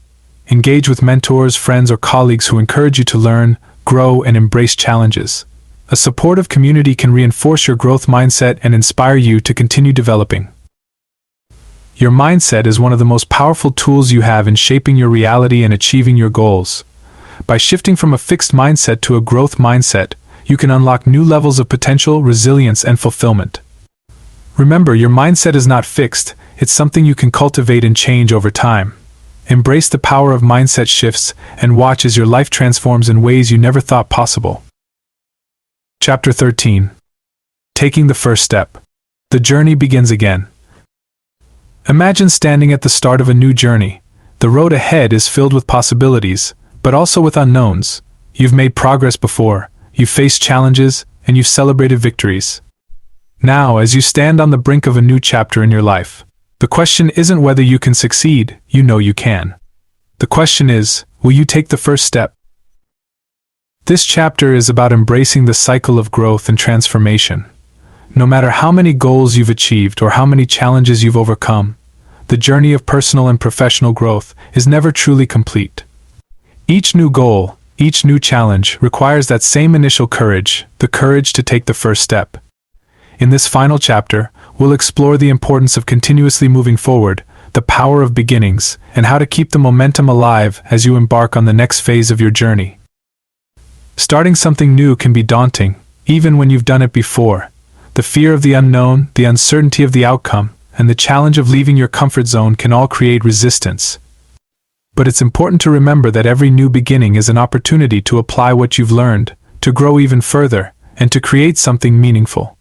Engage with mentors, friends, or colleagues who encourage you to learn, grow, and embrace challenges. A supportive community can reinforce your growth mindset and inspire you to continue developing. Your mindset is one of the most powerful tools you have in shaping your reality and achieving your goals. By shifting from a fixed mindset to a growth mindset, you can unlock new levels of potential, resilience, and fulfillment. Remember, your mindset is not fixed, it's something you can cultivate and change over time. Embrace the power of mindset shifts and watch as your life transforms in ways you never thought possible. Chapter 13. Taking the first step. The journey begins again. Imagine standing at the start of a new journey. The road ahead is filled with possibilities, but also with unknowns. You've made progress before, you've faced challenges, and you've celebrated victories. Now, as you stand on the brink of a new chapter in your life, the question isn't whether you can succeed, you know you can. The question is, will you take the first step? This chapter is about embracing the cycle of growth and transformation. No matter how many goals you've achieved or how many challenges you've overcome, the journey of personal and professional growth is never truly complete. Each new goal, each new challenge requires that same initial courage, the courage to take the first step. In this final chapter, we'll explore the importance of continuously moving forward, the power of beginnings, and how to keep the momentum alive as you embark on the next phase of your journey. Starting something new can be daunting, even when you've done it before. The fear of the unknown, the uncertainty of the outcome, and the challenge of leaving your comfort zone can all create resistance. But it's important to remember that every new beginning is an opportunity to apply what you've learned, to grow even further, and to create something meaningful.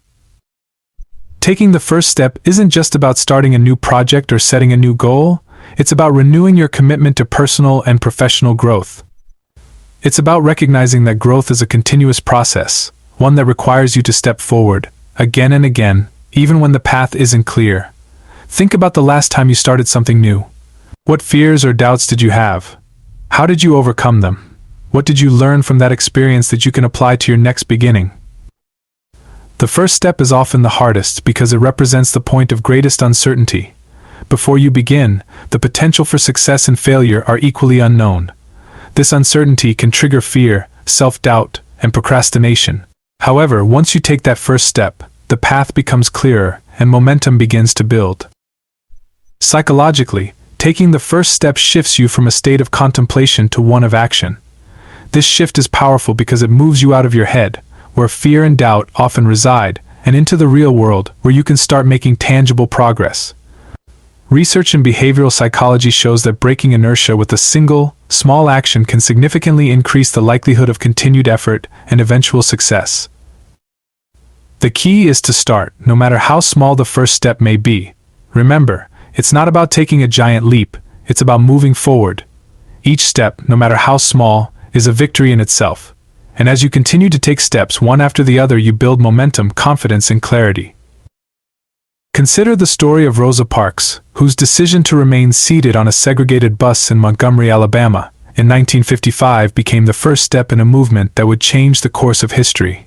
Taking the first step isn't just about starting a new project or setting a new goal, it's about renewing your commitment to personal and professional growth. It's about recognizing that growth is a continuous process, one that requires you to step forward, again and again, even when the path isn't clear. Think about the last time you started something new. What fears or doubts did you have? How did you overcome them? What did you learn from that experience that you can apply to your next beginning? The first step is often the hardest because it represents the point of greatest uncertainty. Before you begin, the potential for success and failure are equally unknown. This uncertainty can trigger fear, self-doubt, and procrastination. However, once you take that first step, the path becomes clearer and momentum begins to build. Psychologically, taking the first step shifts you from a state of contemplation to one of action. This shift is powerful because it moves you out of your head, where fear and doubt often reside, and into the real world, where you can start making tangible progress. Research in behavioral psychology shows that breaking inertia with a single, small action can significantly increase the likelihood of continued effort and eventual success. The key is to start, no matter how small the first step may be. Remember, it's not about taking a giant leap, it's about moving forward. Each step, no matter how small, is a victory in itself. And as you continue to take steps one after the other, you build momentum, confidence, and clarity. Consider the story of Rosa Parks, whose decision to remain seated on a segregated bus in Montgomery, Alabama, in 1955 became the first step in a movement that would change the course of history.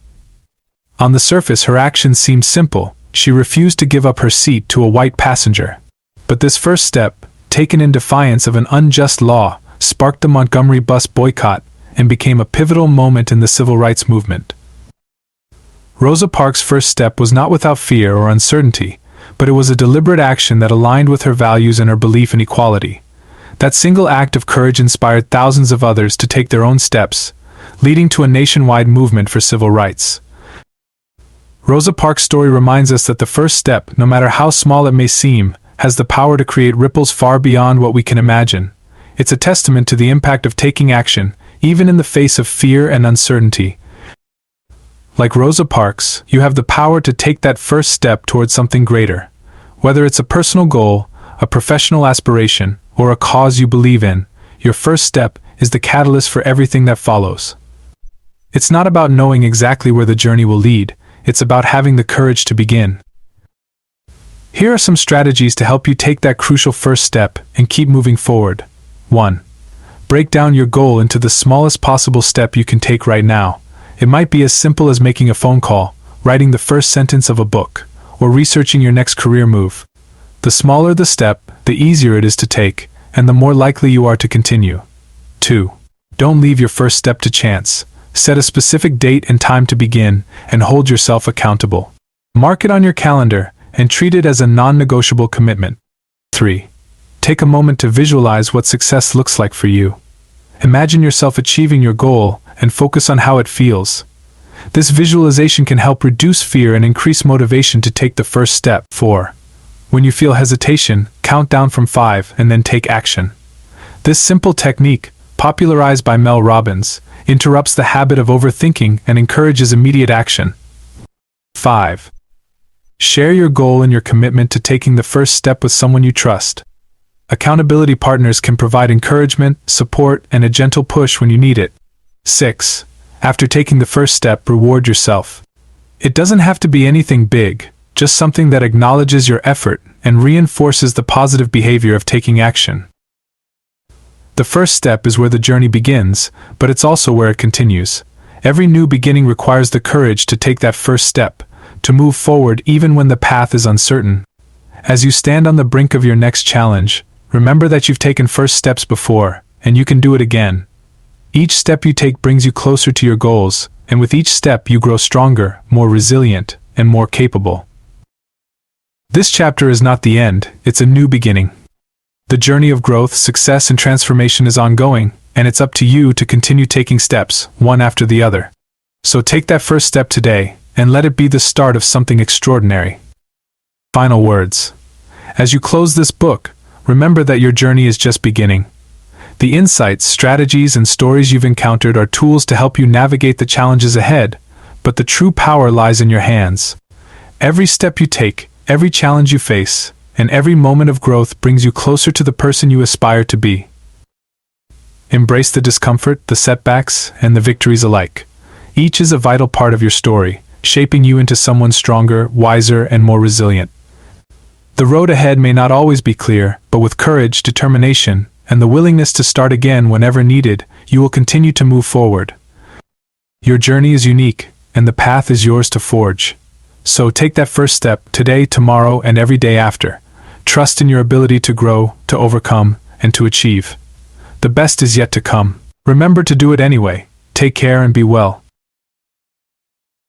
On the surface, her actions seemed simple. She refused to give up her seat to a white passenger. But this first step, taken in defiance of an unjust law, sparked the Montgomery bus boycott and became a pivotal moment in the civil rights movement. Rosa Parks' first step was not without fear or uncertainty, but it was a deliberate action that aligned with her values and her belief in equality. That single act of courage inspired thousands of others to take their own steps, leading to a nationwide movement for civil rights. Rosa Parks' story reminds us that the first step, no matter how small it may seem, has the power to create ripples far beyond what we can imagine. It's a testament to the impact of taking action, even in the face of fear and uncertainty. Like Rosa Parks, you have the power to take that first step towards something greater. Whether it's a personal goal, a professional aspiration, or a cause you believe in, your first step is the catalyst for everything that follows. It's not about knowing exactly where the journey will lead, it's about having the courage to begin. Here are some strategies to help you take that crucial first step and keep moving forward. 1. Break down your goal into the smallest possible step you can take right now. It might be as simple as making a phone call, writing the first sentence of a book, or researching your next career move. The smaller the step, the easier it is to take, and the more likely you are to continue. 2. Don't leave your first step to chance. Set a specific date and time to begin, and hold yourself accountable. Mark it on your calendar, and treat it as a non-negotiable commitment. 3. Take a moment to visualize what success looks like for you. Imagine yourself achieving your goal, and focus on how it feels. This visualization can help reduce fear and increase motivation to take the first step. 4. When you feel hesitation, count down from 5 and then take action. This simple technique, popularized by Mel Robbins, interrupts the habit of overthinking and encourages immediate action. 5. Share your goal and your commitment to taking the first step with someone you trust. Accountability partners can provide encouragement, support, and a gentle push when you need it. 6. After taking the first step, reward yourself. It doesn't have to be anything big, just something that acknowledges your effort and reinforces the positive behavior of taking action. The first step is where the journey begins, but it's also where it continues. Every new beginning requires the courage to take that first step, to move forward even when the path is uncertain. As you stand on the brink of your next challenge, remember that you've taken first steps before, and you can do it again. Each step you take brings you closer to your goals, and with each step you grow stronger, more resilient, and more capable. This chapter is not the end, it's a new beginning. The journey of growth, success, and transformation is ongoing, and it's up to you to continue taking steps, one after the other. So take that first step today, and let it be the start of something extraordinary. Final words. As you close this book, remember that your journey is just beginning. The insights, strategies, and stories you've encountered are tools to help you navigate the challenges ahead, but the true power lies in your hands. Every step you take, every challenge you face, and every moment of growth brings you closer to the person you aspire to be. Embrace the discomfort, the setbacks, and the victories alike. Each is a vital part of your story, shaping you into someone stronger, wiser, and more resilient. The road ahead may not always be clear, but with courage, determination, and the willingness to start again whenever needed, you will continue to move forward. Your journey is unique, and the path is yours to forge. So take that first step today, tomorrow, and every day after. Trust in your ability to grow, to overcome, and to achieve. The best is yet to come. Remember to do it anyway. Take care and be well.